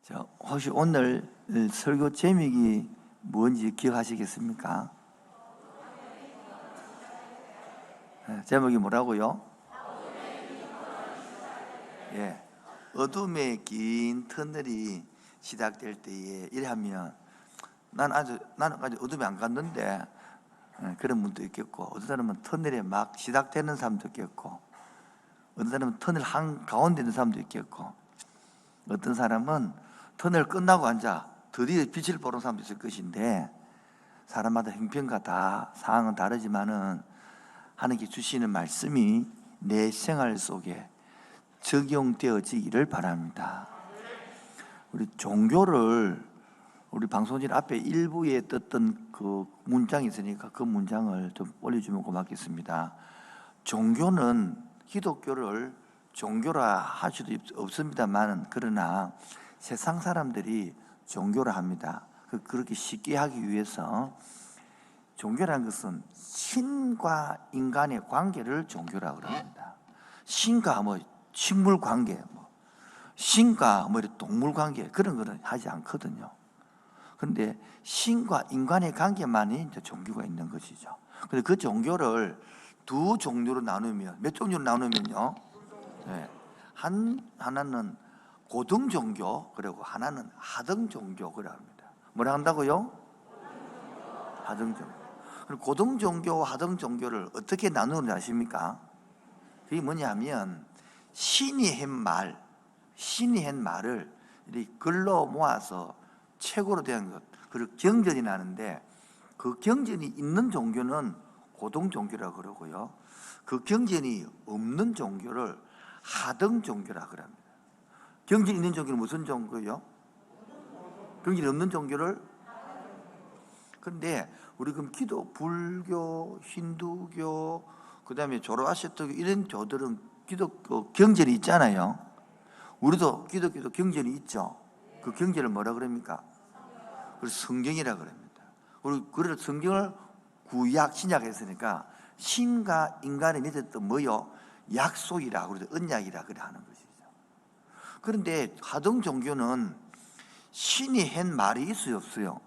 자, 혹시 오늘 설교 제목이 뭔지 기억하시겠습니까? 제목이 뭐라고요? 예, 어둠의 긴 터널이 시작될 때에 이래하면 나는 아직 어둠이 안 갔는데, 그런 분도 있겠고, 어떤 사람은 터널에 막 시작되는 사람도 있겠고, 어떤 사람은 터널 한가운데 있는 사람도 있겠고, 어떤 사람은 터널 끝나고 앉아 드디어 빛을 보는 사람도 있을 것인데, 사람마다 형편과 다 상황은 다르지만은 하나님께 주시는 말씀이 내 생활 속에 적용되어지기를 바랍니다. 우리 종교를, 우리 방송진 앞에 일부에 떴던 그 문장이 있으니까 그 문장을 좀 올려주면 고맙겠습니다. 종교는 기독교를 종교라 할 수도 없습니다만, 그러나 세상 사람들이 종교라 합니다. 그렇게 쉽게 하기 위해서 종교라는 것은 신과 인간의 관계를 종교라고 합니다. 신과 식물 관계, 신과 동물 관계, 그런 거는 하지 않거든요. 그런데 신과 인간의 관계만이 이제 종교가 있는 것이죠. 그런데 그 종교를 두 종류로 나누면, 몇 종류로 나누면요, 네. 하나는 고등 종교, 그리고 하나는 하등 종교, 그래 합니다. 뭐라 한다고요? 하등 종교. 그럼 고등 종교와 하등 종교를 어떻게 나누는지 아십니까? 그게 뭐냐면, 신이 한 말을 이렇게 글로 모아서 책으로 된 것, 그리고 경전이 나는데, 그 경전이 있는 종교는 고등 종교라고 그러고요, 그 경전이 없는 종교를 하등 종교라고 합니다. 경전이 있는 종교는 무슨 종교요? 경전이 없는 종교를. 그런데 우리 그럼 불교, 힌두교, 그다음에 조로아스터교 이런 교들은 기독교 경전이 있잖아요. 우리도 기독교도 경전이 있죠. 그 경전을 뭐라 그럽니까? 그래서 성경이라 그럽니다. 그래서 성경을 구약, 신약 했으니까 신과 인간의 맺었던 뭐요? 약속이라 그러죠. 언약이라 그래 하는 것이죠. 그런데 하등 종교는 신이 한 말이 있어요, 없어요?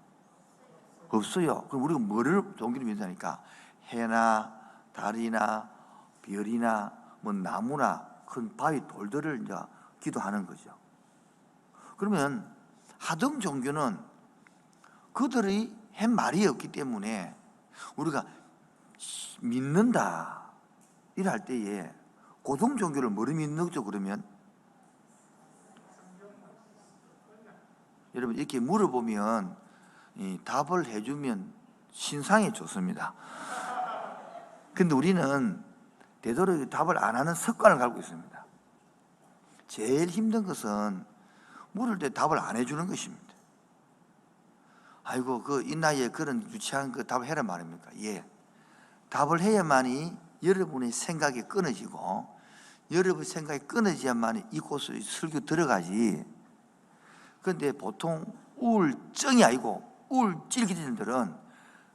없어요. 그럼 우리가 뭐를 종교를 믿으니까 해나 달이나 별이나 나무나 큰 바위 돌들을 이제 기도하는 거죠. 그러면 하등 종교는 그들이 한 말이 없기 때문에 우리가 믿는다 이럴 때에 고등 종교를 뭐를 믿는 거죠? 그러면 여러분 이렇게 물어보면 답을 해주면 신상이 좋습니다. 근데 우리는 되도록 답을 안 하는 습관을 갖고 있습니다. 제일 힘든 것은 물을 때 답을 안 해주는 것입니다. 아이고, 이 나이에 그런 유치한 그 답을 해라 말입니까? 예. 답을 해야만이 여러분의 생각이 끊어지고, 여러분의 생각이 끊어져야만이 이곳에 설교 들어가지. 그런데 보통 우울증이 아니고 우울질기들은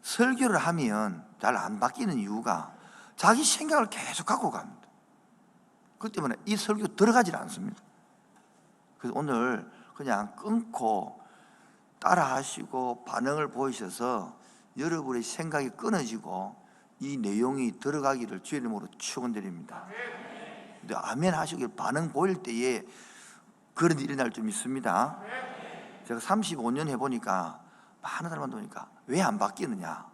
설교를 하면 잘 안 바뀌는 이유가 자기 생각을 계속 갖고 갑니다. 그 때문에 이 설교 들어가질 않습니다. 그래서 오늘 그냥 끊고 따라 하시고 반응을 보이셔서 여러분의 생각이 끊어지고 이 내용이 들어가기를 주의 이름으로 축원드립니다. 근데 아멘 하시길 반응 보일 때에 그런 일이 날 좀 있습니다. 제가 35년 해보니까 많은 사람한테 보니까 왜 안 바뀌느냐?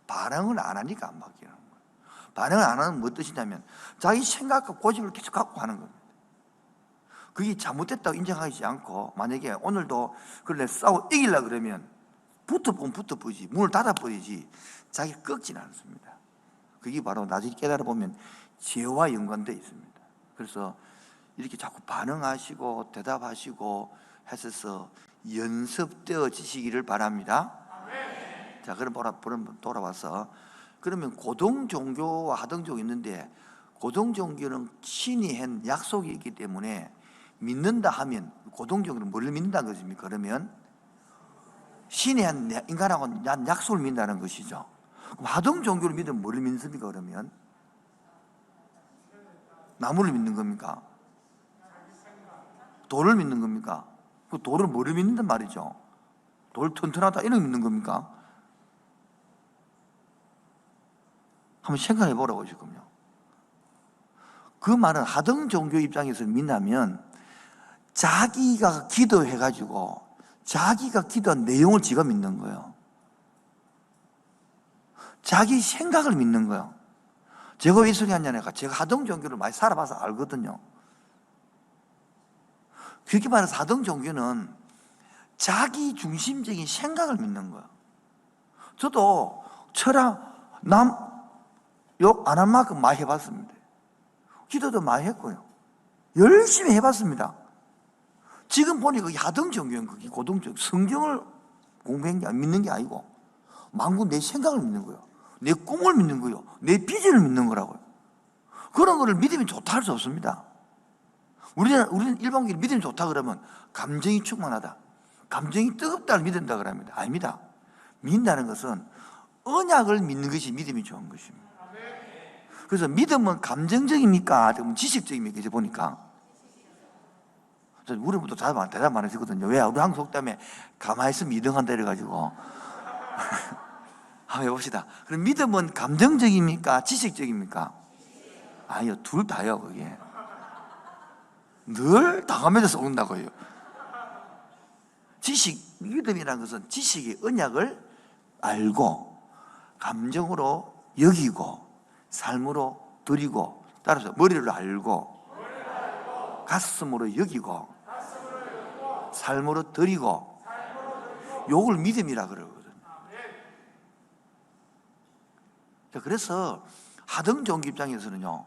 반응을 안 하니까 안 바뀌는 거예요. 반응을 안 하는 뭐 뜻이냐면 자기 생각과 고집을 계속 갖고 하는 겁니다. 그게 잘못됐다고 인정하지 않고, 만약에 오늘도 그래 싸워 이기려고 그러면 붙어보지 문을 닫아버리지 자기 꺾지는 않습니다. 그게 바로 나중에 깨달아보면 죄와 연관되어 있습니다. 그래서 이렇게 자꾸 반응하시고 대답하시고 하셔서 연습되어지시기를 바랍니다. 자, 그럼 돌아와서, 그러면 고등 종교와 하등 종교 있는데, 고등 종교는 신이 한 약속이 있기 때문에 믿는다 하면 고등 종교는 뭘 믿는다는 것입니까? 그러면 신이 한 인간하고 한 약속을 믿는다는 것이죠. 그럼 하등 종교를 믿으면 뭘 믿습니까? 그러면 나무를 믿는 겁니까? 돌을 믿는 겁니까? 그 돌을 뭐를 믿는단 말이죠? 돌 튼튼하다 이런 거 믿는 겁니까? 한번 생각해 보라고 지금요. 그 말은 하등 종교 입장에서 믿냐면 자기가 기도해가지고 자기가 기도한 내용을 지가 믿는 거예요. 자기 생각을 믿는 거예요. 제가 왜 소리 하냐니까 제가 하등 종교를 많이 살아봐서 알거든요. 그렇게 말해서 하등 종교는 자기 중심적인 생각을 믿는 거예요. 저도 철학, 남 욕 안 한 만큼 많이 해봤습니다. 기도도 많이 했고요. 열심히 해봤습니다. 지금 보니까 하등 종교는 그게 고등적 성경을 공부한 게 믿는 게 아니고 만국 내 생각을 믿는 거예요. 내 꿈을 믿는 거예요. 내 비전을 믿는 거라고요. 그런 거를 믿으면 좋다 할 수 없습니다. 우리는 일반적으로 믿으면 좋다 그러면 감정이 충만하다, 감정이 뜨겁다를 믿는다 그럽니다. 아닙니다. 믿는다는 것은 언약을 믿는 것이 믿음이 좋은 것입니다. 그래서 믿음은 감정적입니까? 지식적입니까? 이제 보니까 우리 분도 대답 많이 하시거든요. 왜? 우리 한국 속담에 가만히 있으면 이등한다 이래가지고 한번 해봅시다. 그럼 믿음은 감정적입니까? 지식적입니까? 아니요, 둘 다요. 그게 늘 당하면서 썩는다고요. 믿음이라는 것은 지식의 언약을 알고 감정으로 여기고 삶으로 드리고, 따라서 머리로 알고 가슴으로 여기고 삶으로 드리고, 요걸 믿음이라 그러거든요. 그래서 하등 종교 입장에서는요,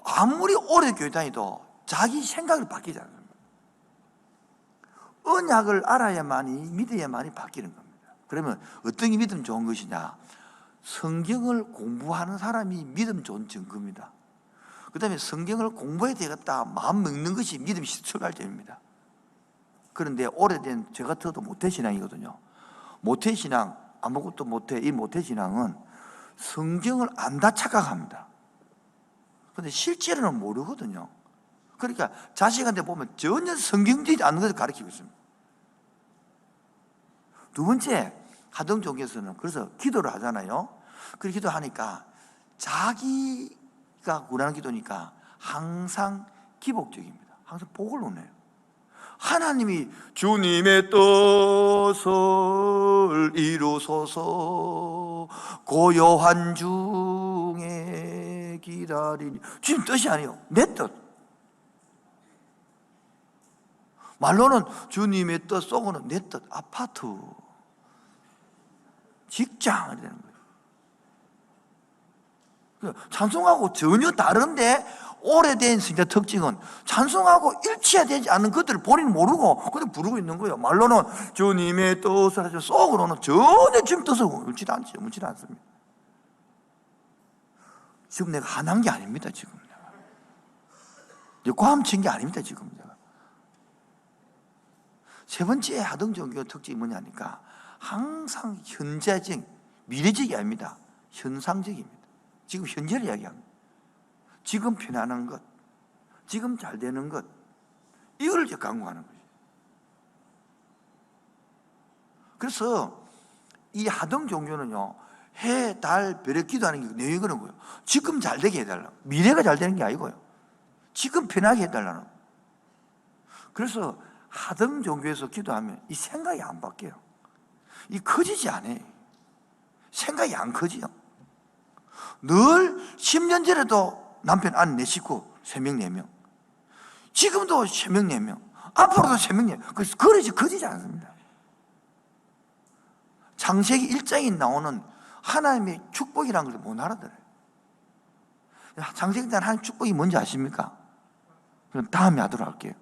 아무리 오래 교회 다니도 자기 생각을 바뀌지 않습니다. 언약을 알아야만이, 믿어야만이 바뀌는 겁니다. 그러면 어떤 게 믿음 좋은 것이냐? 성경을 공부하는 사람이 믿음 좋은 증거입니다. 그 다음에 성경을 공부해야 되겠다 마음 먹는 것이 믿음이 출발점입니다. 그런데 오래된 저 같아도 모태신앙이거든요. 모태신앙, 아무것도 못해, 이 모태신앙은 성경을 안다 착각합니다. 그런데 실제로는 모르거든요. 그러니까 자식한테 보면 전혀 성경적이지 않는 것을 가르치고 있습니다. 두 번째, 하등 종교에서는 그래서 기도를 하잖아요. 그 기도하니까 자기가 원하는 기도니까 항상 기복적입니다. 항상 복을 원해요. 하나님이 주님의 뜻을 이루소서 고요한 중에 기다리니, 주님 뜻이 아니에요. 내 뜻. 말로는 주님의 뜻, 속으로는 내 뜻. 아파트, 직장이 되는 거예요. 찬송하고 전혀 다른데 오래된 신자 특징은 찬송하고 일치되지 않는 것들을 본인은 모르고 그냥 부르고 있는 거예요. 말로는 주님의 뜻을 하죠. 속으로는 전혀 주님 뜻을 옳지 않습니다. 지금 내가 화난 게 아닙니다. 지금 내가 과음친 게 아닙니다. 지금 내가. 세 번째 하등 종교 특징이 뭐냐니까 항상 현재적, 미래적이 아닙니다. 현상적입니다. 지금 현재를 이야기합니다. 지금 편안한 것, 지금 잘 되는 것, 이걸 이제 강구하는 거죠. 그래서 이 하등 종교는요, 해, 달, 별에 기도하는 게 내용이 그런 거예요. 지금 잘 되게 해달라. 미래가 잘 되는 게 아니고요. 지금 편하게 해달라는 거예요. 그래서 하등 종교에서 기도하면 이 생각이 안 바뀌어요. 이 커지지 않아요. 생각이 안 커지요. 늘 10년 전에도 남편 아내 4 식구 3명 4명, 지금도 3명 4명, 앞으로도 3명 4명. 그래서 그릇이 커지지 않습니다. 창세기 1장에 나오는 하나님의 축복이라는 걸 못 알아들어요. 창세기 1장 하나님의 축복이 뭔지 아십니까? 그럼 다음에 하도록 할게요.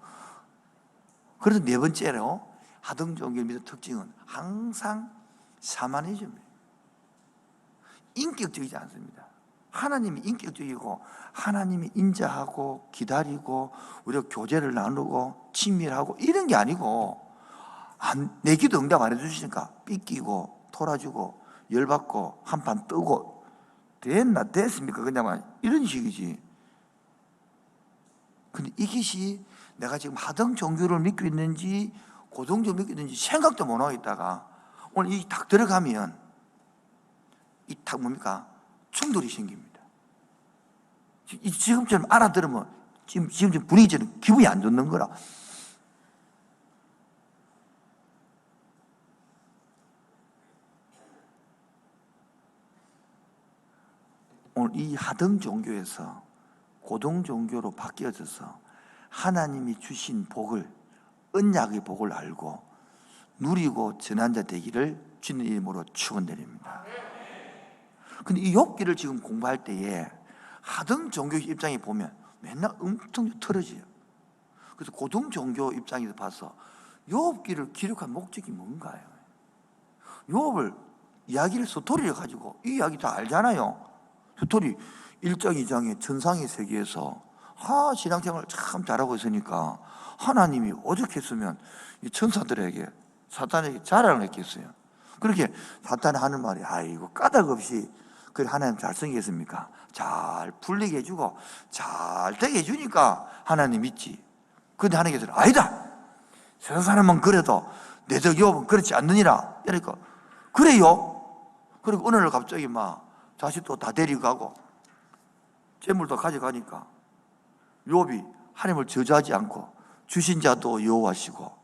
그래서 네 번째로 하등 종교의 믿음 특징은 항상 샤머니즘이에요. 인격적이지 않습니다. 하나님이 인격적이고 하나님이 인자하고 기다리고 우리가 교제를 나누고 친밀하고 이런 게 아니고 내 기도 응답 안 해주시니까 삐끼고 토라지고 열받고 한판 뜨고 됐습니까? 그냥 이런 식이지. 근데 이것이 내가 지금 하등 종교를 믿고 있는지 고등종교 믿고 있는지 생각도 못하고 있다가 오늘 이 딱 들어가면 이 딱 뭡니까? 충돌이 생깁니다. 지금처럼 알아들으면 지금 분위기처럼 기분이 안 좋는 거라. 오늘 이 하등 종교에서 고등 종교로 바뀌어져서 하나님이 주신 복을, 언약의 복을 알고 누리고 전환자 되기를 주님 이름으로 축원드립니다. 근데 이 욥기를 지금 공부할 때에 하등 종교 입장에 보면 맨날 엄청 틀어져요. 그래서 고등 종교 입장에서 봐서 욥기를 기록한 목적이 뭔가요? 욥을 이야기를 스토리를 가지고 이 이야기 다 알잖아요. 스토리 1장 2장에 천상의 세계에서 신앙생활을 참 잘하고 있으니까 하나님이 오죽했으면 이 천사들에게 사탄에게 자랑을 했겠어요. 그렇게 사탄이 하는 말이 아이고 까닭 없이 그래 하나님 잘 생겼습니까? 잘 풀리게 해주고 잘 되게 해주니까 하나님 믿지. 그런데 하나님께서는 아니다. 세상 사람은 그래도 내 덕 욥은 그렇지 않느니라. 그러니까 그래요. 그리고 어느 날 갑자기 막 자식도 다 데리고 가고 재물도 가져가니까 욥이 하나님을 저주하지 않고 주신 자도 여호와시고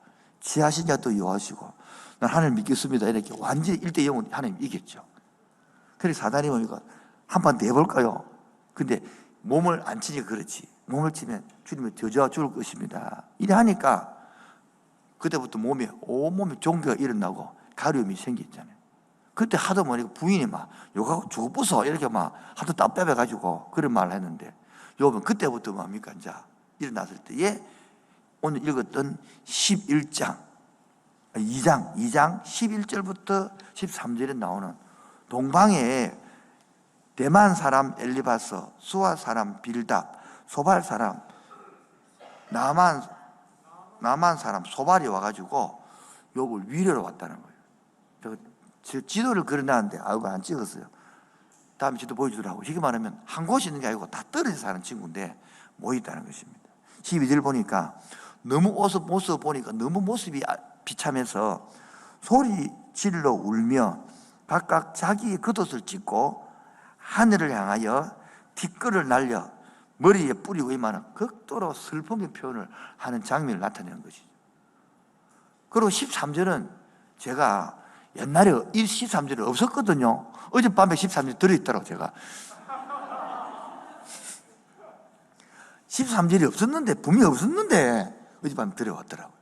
지하신 자도 여호와시고 난 하나님 믿겠습니다. 이렇게 완전히 1대0은 하나님 이겼죠. 그래서 사단이 보니까 한판 내볼까요? 근데 몸을 안 치니까 그렇지. 몸을 치면 주님을 저주하 죽을 것입니다. 이래 하니까 그때부터 온몸에 종교가 일어나고 가려움이 생겼잖아요. 그때 하도 보니까 부인이 막 욕하고 죽어 부숴 이렇게 막 하도 답답해가지고 그런 말을 했는데 욥은 그때부터 뭡니까? 이제 일어났을 때에 오늘 읽었던 2장 11절부터 13절에 나오는 동방에 대만 사람 엘리바서, 수아 사람 빌답, 소발 사람 나만 사람 소발이 와가지고 욥을 위로로 왔다는 거예요. 저 지도를 그려놨는데 이거 안 찍었어요. 다음에 지도 보여주더라고. 이게 말하면 한 곳이 있는 게 아니고 다 떨어져 사는 친구인데 모였다는 것입니다. 12절 보니까 너무 모습 보니까 너무 모습이 비참해서 소리 질러 울며 각각 자기의 겉옷을 찢고 하늘을 향하여 뒷걸을 날려 머리에 뿌리고 이만한 극도로 슬픔의 표현을 하는 장면을 나타내는 것이죠. 그리고 13절은 제가 옛날에 이 13절이 없었거든요. 어젯밤에 13절이 들어있더라고 제가. 13절이 없었는데 분명히 없었는데 어젯밤에 들어왔더라고요.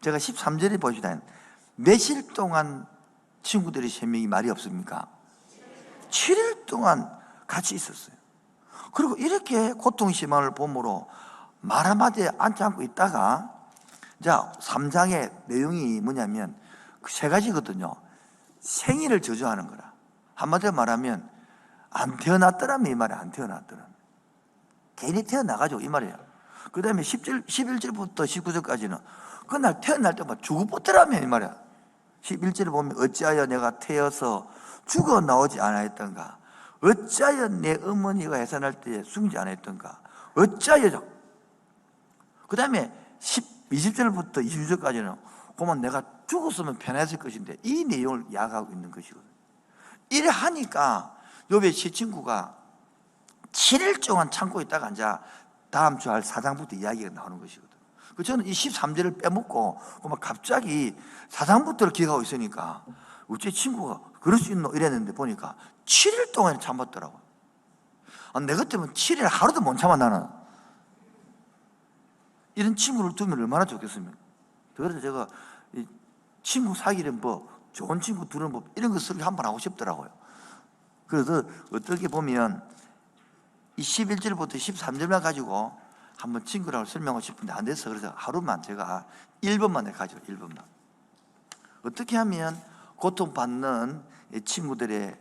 제가 13절에 보시다니 며칠 동안 친구들이 3명이 말이 없습니까? 7일 동안 같이 있었어요. 그리고 이렇게 고통심을 보므로 말 한마디에 앉지 않고 있다가 자 3장의 내용이 뭐냐면 그 3가지거든요. 생일을 저주하는 거라. 한마디로 말하면 안 태어났더라면 이 말이 안 태어났더라면 괜히 태어나가지고 이 말이에요. 그 다음에 11절부터 19절까지는 그날 태어날 때만 죽어보더라면 이 말이야. 11절에 보면 어찌하여 내가 태어서 죽어 나오지 않았던가, 어찌하여 내 어머니가 해산할 때에 숨지 않았던가, 어찌하여. 그 다음에 20절부터 22절까지는 그러면 내가 죽었으면 편했을 것인데 이 내용을 야기하고 있는 것이거든요. 이래 하니까 욥의 세 친구가 7일 동안 참고 있다가 이제 다음 주 할 4장부터 이야기가 나오는 것이거든요. 저는 이 13절을 빼먹고 갑자기 4장부터를 기억하고 있으니까 어째 친구가 그럴 수 있노 이랬는데 보니까 7일 동안 참았더라고요. 내 같으면 7일 하루도 못 참아 나는. 이런 친구를 두면 얼마나 좋겠습니까? 그래서 제가 친구 사귀는 법, 좋은 친구 두는 법 이런 것을 한번 하고 싶더라고요. 그래서 어떻게 보면 이 11절부터 13절만 가지고 한번 친구라고 설명하고 싶은데 안 돼서 그래서 하루만 제가 1번만 가지고 1번만. 어떻게 하면 고통받는 친구들의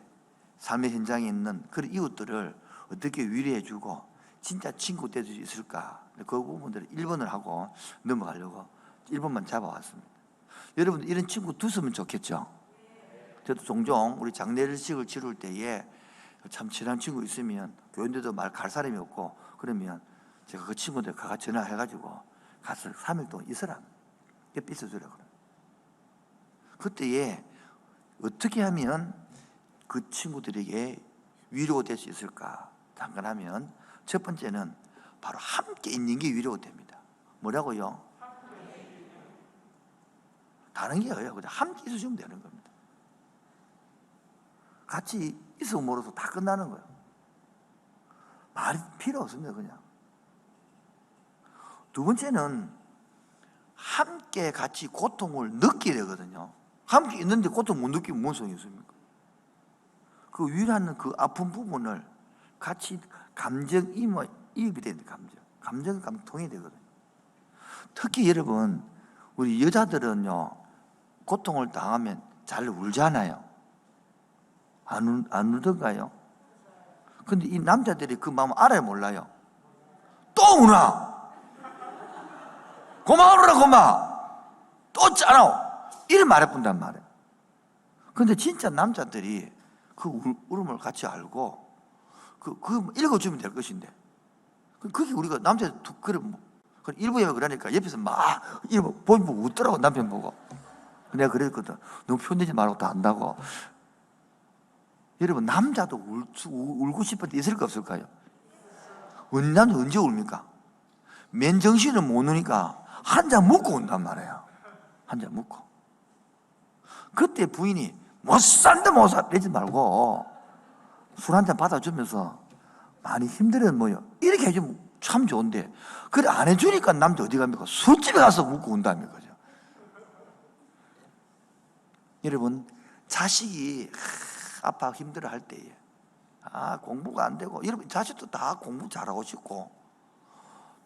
삶의 현장에 있는 그런 이웃들을 어떻게 위로해주고 진짜 친구 될 수 있을까? 그 부분들을 1번을 하고 넘어가려고 1번만 잡아왔습니다. 여러분 이런 친구 두으면 좋겠죠? 저도 종종 우리 장례식을 치를 때에 참 친한 친구 있으면 교인들도 말 갈 사람이 없고 그러면 제가 그 친구들 가가 전화해가지고 가서 3일 동안 있으라. 옆에 있어주라 그래. 그때에 어떻게 하면 그 친구들에게 위로가 될 수 있을까 장관하면, 첫 번째는 바로 함께 있는 게 위로가 됩니다. 뭐라고요? 다른 게 아니에요. 그냥 함께 있어주면 되는 겁니다. 같이 있음으로써 다 끝나는 거예요. 말이 필요 없습니다. 그냥. 두 번째는 함께 같이 고통을 느끼게 되거든요. 함께 있는데 고통 못 느끼면 뭔 소용이 있습니까? 그 위로하는 그 아픈 부분을 같이 이입이 되는 감정통이 되거든요. 특히 여러분, 우리 여자들은요, 고통을 당하면 잘 울잖아요. 안 울던가요? 근데 이 남자들이 그 마음 알아요, 몰라요? 또 우나? 고마워라, 또 짜라. 이를 말해본단 말이에요. 근데 진짜 남자들이 그 울음을 같이 알고, 그 읽어주면 될 것인데, 그게 우리가 남자들 일부에 그러니까 옆에서 막 보고 웃더라고, 남편 보고. 내가 그랬거든. 너무 편내지 말고 다 안다고. 여러분, 남자도 울고 싶을 때 있을까 없을까요? 남자 언제 울입니까? 맨정신을 못 우니까 한 잔 묻고 온단 말이에요. 한 잔 묻고. 그때 부인이 못 산다 이러지 말고 술 한 잔 받아주면서 많이 힘들어요 뭐요. 이렇게 해주면 참 좋은데, 그래 안 해주니까 남자 어디 갑니까? 술집에 가서 묻고 온다는 거죠. 여러분, 자식이 아빠 힘들어 할 때에 공부가 안 되고, 여러분 자식도 다 공부 잘하고 싶고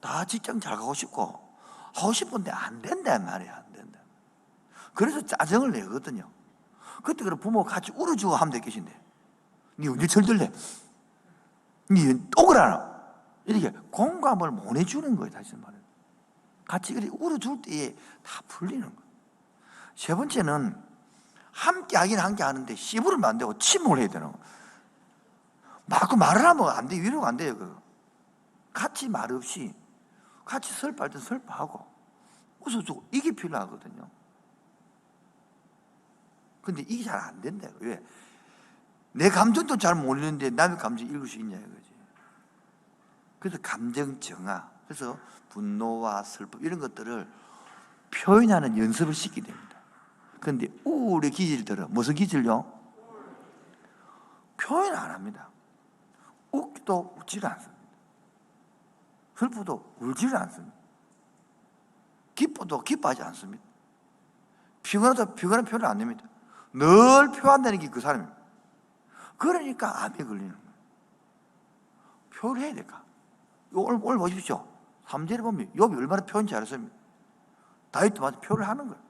다 직장 잘 가고 싶고 하고 싶은데 안 된단 말이야. 안 된다. 그래서 짜증을 내거든요. 그때 그럼 부모가 같이 울어주고 하면 되겠는데, 니 언제 철들래? 니 또 그러나? 이렇게 공감을 못 해주는 거예요. 다시 말해. 같이 울어줄 때에 다 풀리는 거예요. 세 번째는 함께 하긴 함께 하는데 씹으면 안 되고 침묵을 해야 되는 거예요. 막 말을 하면 안 돼. 위로가 안 돼요. 그거. 같이 말 없이 같이 슬퍼할 때 슬퍼하고 웃어주고, 이게 필요하거든요. 근데 이게 잘 안 된다. 왜? 내 감정도 잘 모르는데 남의 감정 읽을 수 있냐 이거지. 그래서 감정 정화, 그래서 분노와 슬픔 이런 것들을 표현하는 연습을 시키게 됩니다. 그런데 우울의 기질들은 무슨 기질요? 표현 안 합니다. 웃기도 웃지를 않습니다. 슬프도 울지를 않습니다. 기뻐도 기뻐하지 않습니다. 피곤하도 피곤한 표현을 안 냅니다. 늘 표현한다는 게 그 사람입니다. 그러니까 암에 걸리는 거예요. 표현을 해야 될까? 오늘 보십시오. 3절에 보면 욥이 얼마나 표현 잘했습니까? 다윗도 마치 표현을 하는 거예요.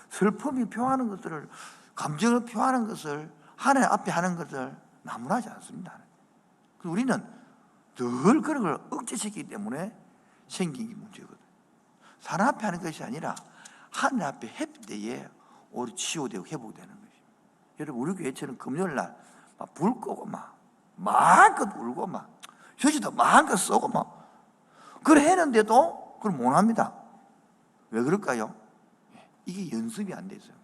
슬픔이 표현하는 것들을, 감정을 표현하는 것을, 하나님 앞에 하는 것을 나무라지 않습니다. 우리는 늘 그런 걸 억제시키기 때문에 생긴 게 문제거든요. 사람 앞에 하는 것이 아니라 하늘 앞에 햇빛 때에 오히려 치유되고 회복되는 것입니다. 여러분, 우리 교회처럼 금요일 날 막 불 끄고 막 마음껏 울고 막 휴지도 마음껏 쏘고 막 그래 했는데도 그걸 못 합니다. 왜 그럴까요? 이게 연습이 안 돼서요.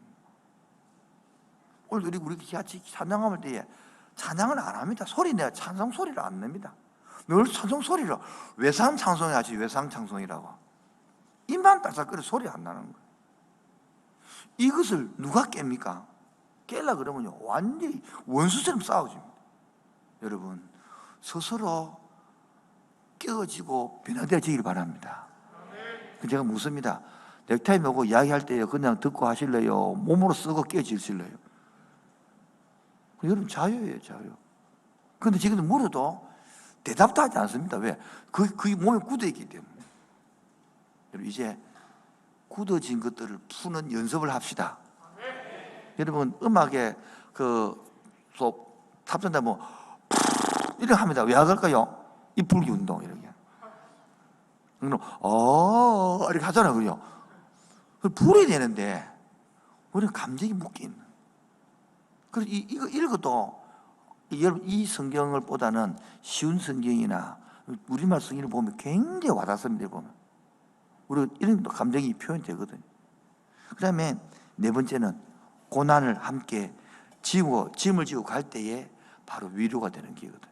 오늘 우리 같이 찬양할 때에 찬양을 안 합니다. 소리 내야 찬송 소리를 안 냅니다. 늘 찬송 소리를 외상 찬송이 하지, 외상 찬송이라고. 입만 딱딱거려 소리 안 나는 거예요. 이것을 누가 깹니까? 깨려 그러면요, 완전히 원수처럼 싸워집니다. 여러분, 스스로 깨어지고 변화되어지길 바랍니다. 제가 묻습니다. 넥타이 메고 이야기할 때 그냥 듣고 하실래요? 몸으로 쓰고 깨어지실래요? 여러분, 자유예요, 자유. 그런데 지금 물어도 대답도 하지 않습니다. 왜? 그게 몸에 굳어있기 때문에. 여러분, 이제 굳어진 것들을 푸는 연습을 합시다. 여러분, 음악에 탑전다 이렇게 합니다. 왜 할까요? 이 불기 운동 이렇게. 그럼 이렇게 하잖아요, 그죠? 불이 되는데 우리는 감정이 묶인. 그래서 이거 읽어도 여러분, 이 성경을 보다는 쉬운 성경이나 우리말 성경을 보면 굉장히 와닿습니다. 보면 우리 이런 감정이 표현되거든요. 그 다음에 네 번째는 고난을 함께 짐을 지고 갈 때에 바로 위로가 되는 기거든요.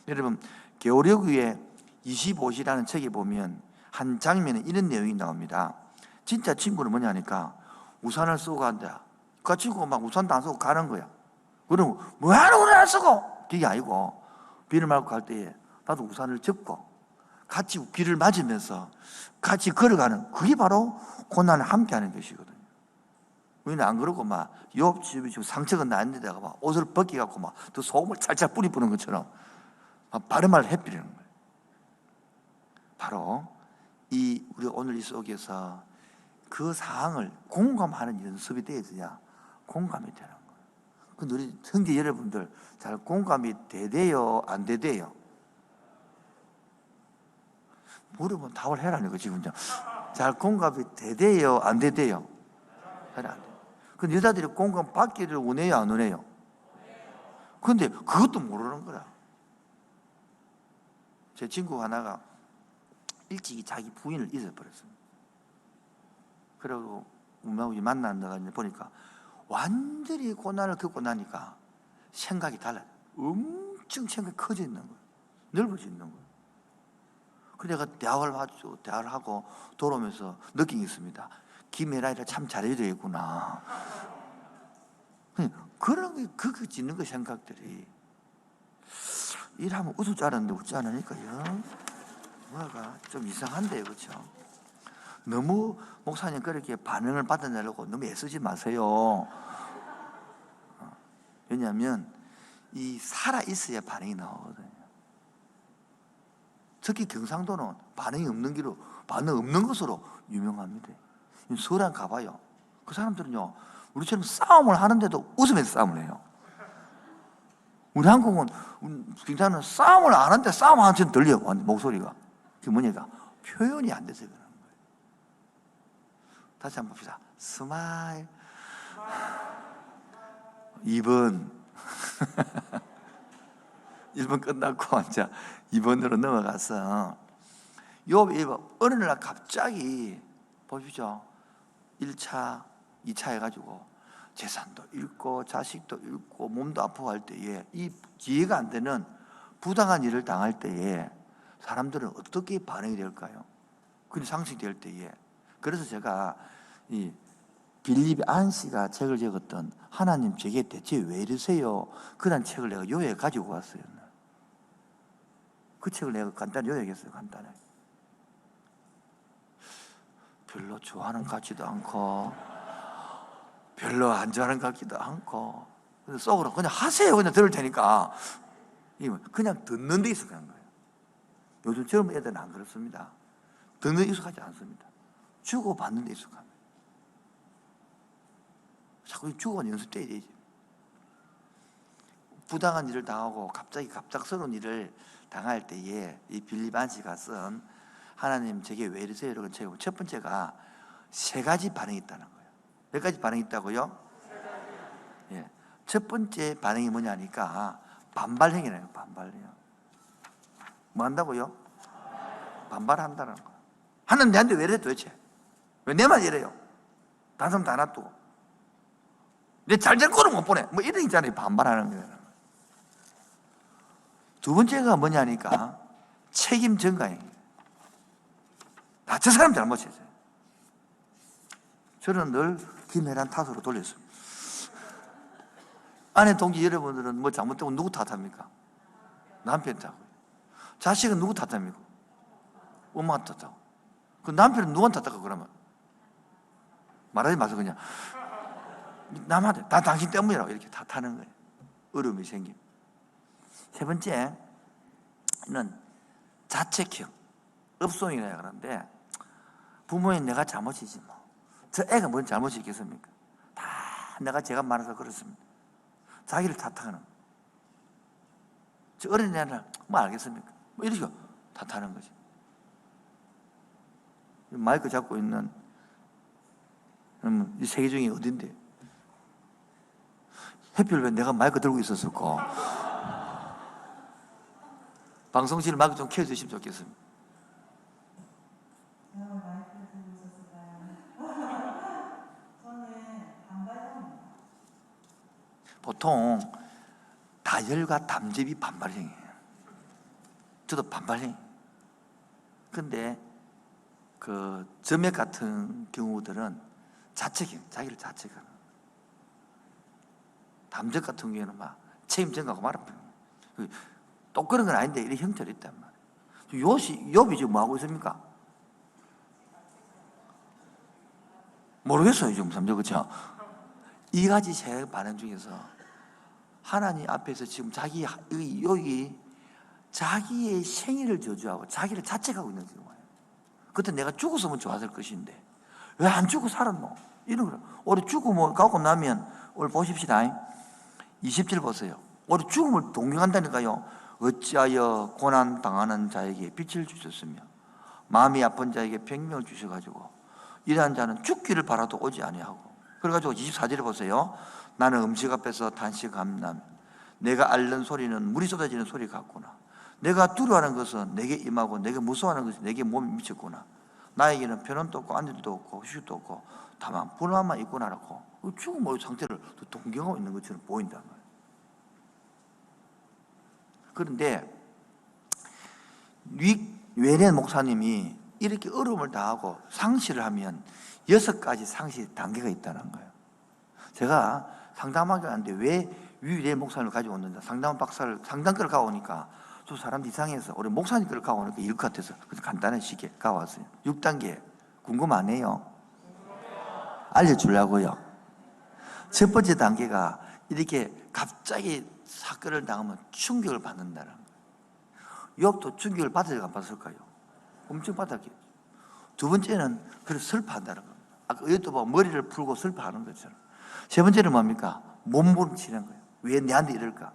여러분, 겨울여구의 25시라는 책에 보면 한 장면에 이런 내용이 나옵니다. 진짜 친구는 뭐냐니까 우산을 쓰고 간다. 그 친구가 막 우산도 안 쓰고 가는 거야. 그럼 뭐하러 우산을 안 쓰고? 그게 아니고 비를 맞고 갈 때에 나도 우산을 접고 같이 비를 맞으면서 같이 걸어가는, 그게 바로 고난을 함께 하는 것이거든요. 우리는 안 그러고 막 옆 집이 지금 상처가 났는데다가 막 옷을 벗겨갖고 막 또 소금을 찰찰 뿌리 부는 것처럼 막 바른 말을 해버리는 거예요. 바로 우리 오늘 이 속에서 그 상황을 공감하는 연습이 되어야 공감이 되는 거예요. 근데 우리 형제 여러분들 잘 공감이 되대요, 안 되대요? 물어보면 답을 해라는 거 지금. 잘 공감이 되대요, 안 되대요? 잘 안 돼요. 근데 여자들이 공감 받기를 원해요, 안 원해요? 근데 그것도 모르는 거라. 제 친구 하나가 일찍이 자기 부인을 잊어버렸습니다. 그리고 우리하고 만난다가 보니까 완전히 고난을 겪고 나니까 생각이 달라요. 엄청 생각이 커져 있는 거예요. 넓어져 있는 거예요. 그래서 내가 대화를 하고 돌아오면서 느낀 게 있습니다. 김혜란이를 참 잘해야 되겠구나. 그런 게 그거 짓는 거 생각들이 일하면 웃을 줄 알았는데 웃지 않으니까요. 뭐가 좀 이상한데요, 그렇죠? 너무 목사님 그렇게 반응을 받아내려고 너무 애쓰지 마세요. 왜냐하면 이 살아 있어야 반응이 나오거든요. 특히 경상도는 반응이 없는 기로, 반응 없는 것으로 유명합니다. 서울에 가봐요. 그 사람들은요, 우리처럼 싸움을 하는데도 웃으면서 싸움을 해요. 우리 한국은, 경상도는 싸움을 안 하는데 싸움하는 것처럼 들려요, 목소리가. 그게 뭐냐니까 표현이 안 돼서 그런 거예요. 다시 한번 봅시다. 스마일. 2번. 1번 끝났고 이제 2번으로 넘어가서 어느 날 갑자기 보십시오. 1차, 2차 해가지고 재산도 잃고 자식도 잃고 몸도 아프고 할 때에 이 이해가 안 되는 부당한 일을 당할 때에 사람들은 어떻게 반응이 될까요? 그게 상식될 때에. 그래서 제가 이 빌립 안 씨가 책을 적었던 하나님 제게 대체 왜 이러세요? 그런 책을 내가 요약해 가지고 왔어요. 그 책을 내가 간단히 요약했어요. 간단하게. 별로 좋아하는 것 같지도 않고 별로 안 좋아하는 것 같기도 않고 속으로 그냥 하세요. 그냥 들을 테니까 그냥 듣는 데 익숙한 거예요. 요즘 젊은 애들은 안 그렇습니다. 듣는 데 익숙하지 않습니다. 주고받는 데 익숙합니다. 자꾸 주고받는 연습돼야 되지. 부당한 일을 당하고 갑자기 갑작스러운 일을 당할 때에 이 빌립 안 씨가 쓴 하나님 제게 왜 이러세요? 이런 책은 첫 번째가 3가지 반응이 있다는 거예요. 몇 가지 반응이 있다고요? 예. 첫 번째 반응이 뭐냐니까 반발행위라는 거예요. 반발해요. 뭐 한다고요? 반발한다는 거예요. 하나님 내한테 왜 이래 도대체? 왜 내만 이래요? 다른 사람 다 놔두고 내 잘된 거를 못 보내. 뭐 이런 있잖아요. 반발하는 거예요. 두 번째가 뭐냐니까 책임 전가행위예요. 다 저 사람 잘못이었어요. 저는 늘 김혜란 탓으로 돌렸습니다. 아내 동지 여러분들은 뭐 잘못되고 누구 탓합니까? 남편 탓하고요. 자식은 누구 탓합니까? 엄마 탓하고. 그 남편은 누구한테 탓하고 그러면? 말하지 마세요. 그냥 남한테 다 당신 때문이라고 이렇게 탓하는 거예요. 어려움이 생깁니다. 세 번째는 자책형, 업소이라 그러는데 부모인 내가 잘못이지 뭐. 저 애가 뭔 잘못이 있겠습니까? 다 내가 제가 많아서 그렇습니다. 자기를 탓하는. 저 어린 애는 뭐 알겠습니까? 뭐 이렇게 탓하는 거지. 마이크 잡고 있는 이 세계 중에 어딘데? 해필 왜 내가 마이크 들고 있었을까? 방송실 마이크 좀 켜주시면 좋겠습니다. 보통 다혈과 담즙이 반발형이에요. 저도 반발형. 근데 그 점액 같은 경우들은 자책형, 자기를 자책하는. 담즙 같은 경우에는 막 책임져가고 말합니다. 또 그런 건 아닌데 이런 형태로 있단 말이에요. 욥이 지금 뭐 하고 있습니까? 모르겠어요, 지금 삼죠, 그렇죠? 이 가지 세 반응 중에서 하나님 앞에서 지금 여기 자기의 생애를 저주하고 자기를 자책하고 있는 거예요. 그때 내가 죽었으면 좋았을 것인데 왜 안 죽고 살았노? 이런 거. 우리 죽음을 갖고 나면 오늘 보십시다. 20절 보세요. 우리 죽음을 동경한다니까요. 어찌하여 고난 당하는 자에게 빛을 주셨으며 마음이 아픈 자에게 병명을 주셔가지고 이러한 자는 죽기를 바라도 오지 아니하고. 그래가지고 24절에 보세요. 나는 음식 앞에서 단식함남 내가 앓는 소리는 물이 쏟아지는 소리 같구나. 내가 두려워하는 것은 내게 임하고 내게 무서워하는 것은 내게 몸이 미쳤구나. 나에게는 편안도 없고 안일도 없고 휴식도 없고 다만 불안만 있구나라고 죽음의 상태를 동경하고 있는 것처럼 보인단 말이에요. 그런데 외래 목사님이 이렇게 어려움을 당하고 상실을 하면 6가지 상실 단계가 있다는 거예요. 제가 상담하게 하는데 왜 위례 목사님을 가지고 왔는데 상담과를 가오니까 또 사람 이상해서 우리 목사님 거를 가오니까 이럴 것 같아서 그래서 간단한 시기에 가왔어요. 6단계 궁금 안 해요? 알려주려고요. 첫 번째 단계가 이렇게 갑자기 사건을 당하면 충격을 받는다는 거예요. 욥도 충격을 받았을까 안 받았을까요? 엄청 받았겠죠. 두 번째는 그래서 슬퍼한다는 겁니다. 아까 이것도 뭐 머리를 풀고 슬퍼하는 것처럼. 세 번째는 뭡니까? 몸부림치는 거예요. 왜 내한테 이럴까?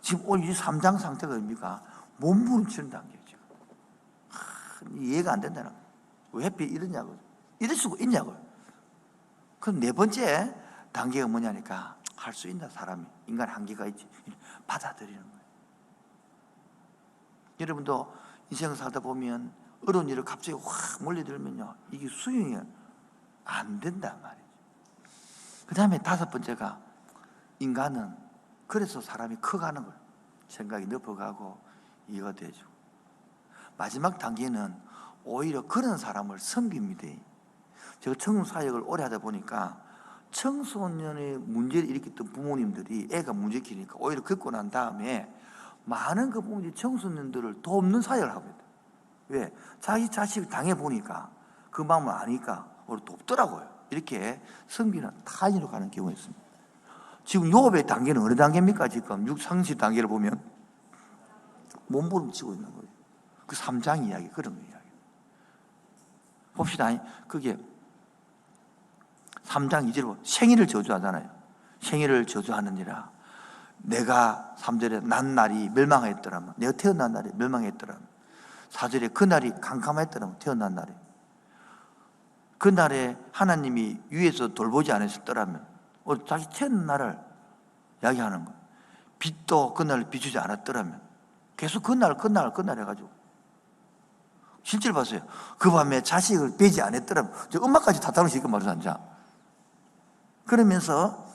지금 오늘 이 3장 상태가 뭡니까? 몸부림치는 단계예요, 지금. 이해가 안 된다는 거예요. 왜 하필 이러냐고요. 이럴 수가 있냐고요. 그럼 네 번째 단계가 뭐냐니까 할 수 있나, 사람이. 인간 한계가 있지. 받아들이는 거예요. 여러분도 인생을 살다 보면 어려운 일을 갑자기 확 몰려들면요, 이게 수용이 안 된단 말이죠. 그 다음에 5번째가 인간은 그래서 사람이 커가는 거예요. 생각이 넓어가고 이해가 되죠. 마지막 단계는 오히려 그런 사람을 섬깁니다. 제가 청소사역을 오래 하다 보니까 청소년의 문제를 일으켰던 부모님들이 애가 문제 키니까 오히려 겪고 난 다음에 많은 그 부모님이 청소년들을 돕는 사역을 합니다. 왜? 자기 자식을 당해보니까 그 마음을 아니까 오히려 돕더라고요. 이렇게 섬기는 타인으로 가는 경우가 있습니다. 지금 욥의 단계는 어느 단계입니까? 지금 6상실 단계를 보면 몸부림치고 있는 거예요. 그 3장 이야기, 그런 이야기. 봅시다. 그게 3장 2절에 보면 생일을 저주하잖아요. 생일을 저주하느니라. 내가 3절에 난 날이 멸망했더라면, 내가 태어난 날이 멸망했더라면, 4절에 그 날이 캄캄했더라면, 태어난 날이, 그 날에 하나님이 위에서 돌보지 않으셨더라면, 자기 태어난 날을 이야기하는 거예요. 빛도 그 날을 비추지 않았더라면, 계속 그 날 해가지고. 실제로 봤어요. 그 밤에 자식을 빼지 않았더라면, 저 엄마까지 다 다루시니까 말이죠, 앉아. 그러면서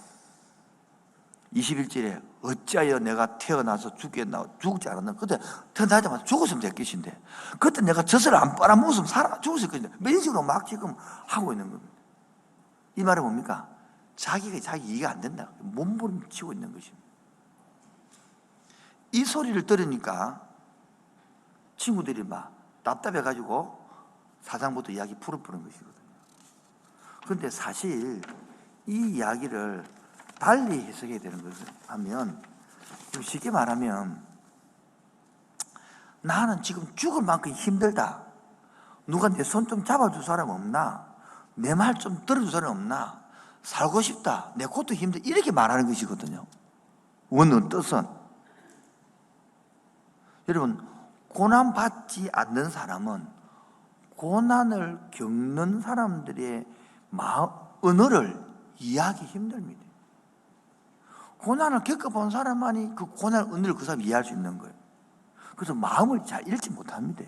21절에 어찌하여 내가 태어나서 죽지 않았나? 그때 태어나자마자 죽었으면 될 것인데, 그때 내가 젖을 안 빨아먹었으면 죽었을 것인데, 이런 식으로 막 지금 하고 있는 겁니다. 이 말은 뭡니까? 자기가 자기 이해가 안 된다. 몸부림치고 있는 것입니다. 이 소리를 들으니까 친구들이 막 답답해가지고 4장부터 이야기 풀어보는 것이거든요. 그런데 사실 이 이야기를 달리 해석해야 되는 것을 하면, 쉽게 말하면 나는 지금 죽을 만큼 힘들다. 누가 내 손 좀 잡아줄 사람 없나? 내 말 좀 들어줄 사람 없나? 살고 싶다. 내 것도 힘들다. 이렇게 말하는 것이거든요. 원은 뜻은. 여러분, 고난받지 않는 사람은 고난을 겪는 사람들의 언어를 이해하기 힘듭니다. 고난을 겪어본 사람만이 그 고난의 언어를 그 사람이 이해할 수 있는 거예요. 그래서 마음을 잘 읽지 못합니다.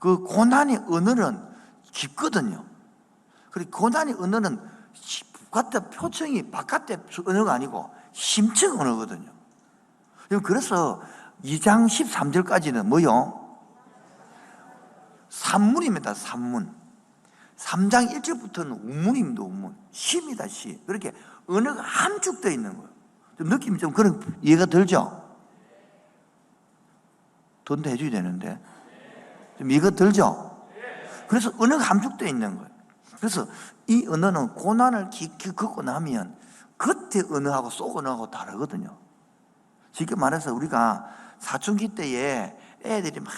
그 고난의 언어는 깊거든요. 그리고 고난의 언어는 겉에 표정이 바깥의 언어가 아니고 심층 언어거든요. 그래서 2장 13절까지는 뭐요? 산문입니다. 산문. 3장 1절부터는 운문입니다. 운문. 시입니다. 시. 그렇게 언어가 함축되어 있는 거예요. 좀 느낌이 좀 그런 이해가 들죠? 돈도 해줘야 되는데 좀 이해가 들죠? 그래서 언어가 함축되어 있는 거예요. 그래서 이 언어는 고난을 깊이 겪고 나면 겉의 언어하고 속 언어하고 다르거든요. 쉽게 말해서 우리가 사춘기 때에 애들이 막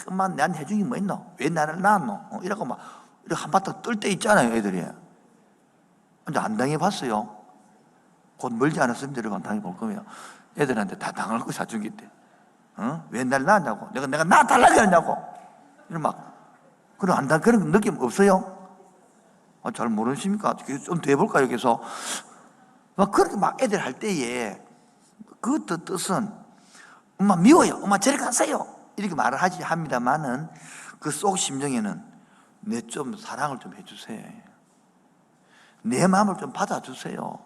엄마 나한테 해준 게 뭐 있노? 왜 나를 낳았노? 이러고 막 이렇게 한바탕 뜰 때 있잖아요. 애들이. 근데 안 당해봤어요. 곧 멀지 않았습니다. 여러분 당해볼 거면 애들한테 다 당할 거 사춘기 때. 왜 나를 낳았냐고. 내가 낳아달라고 하냐고. 이런 막 그런 안 당 그런 느낌 없어요? 잘 모르십니까? 좀 더 해볼까요? 여기서 막 그렇게 막 애들 할 때에 그 뜻은 엄마 미워요. 엄마 저리 가세요. 이렇게 말을 하지 합니다만은 그 속 심정에는 내 좀 사랑을 좀 해주세요. 내 마음을 좀 받아주세요.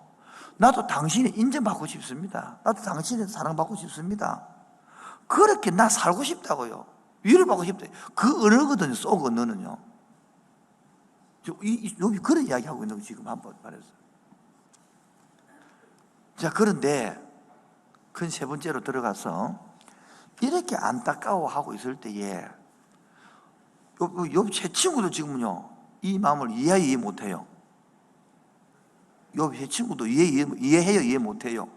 나도 당신이 인정받고 싶습니다. 나도 당신의 사랑받고 싶습니다. 그렇게 나 살고 싶다고요. 위로받고 싶다. 그 언어거든요. 속 언어는요. 여기 그런 이야기하고 있는 거 지금 한번 말해서. 자, 그런데 큰 세 번째로 들어가서 이렇게 안타까워하고 있을 때에 제 친구도 지금은요 이 마음을 이해 못해요. 제 친구도 이해해요? 이해 못해요?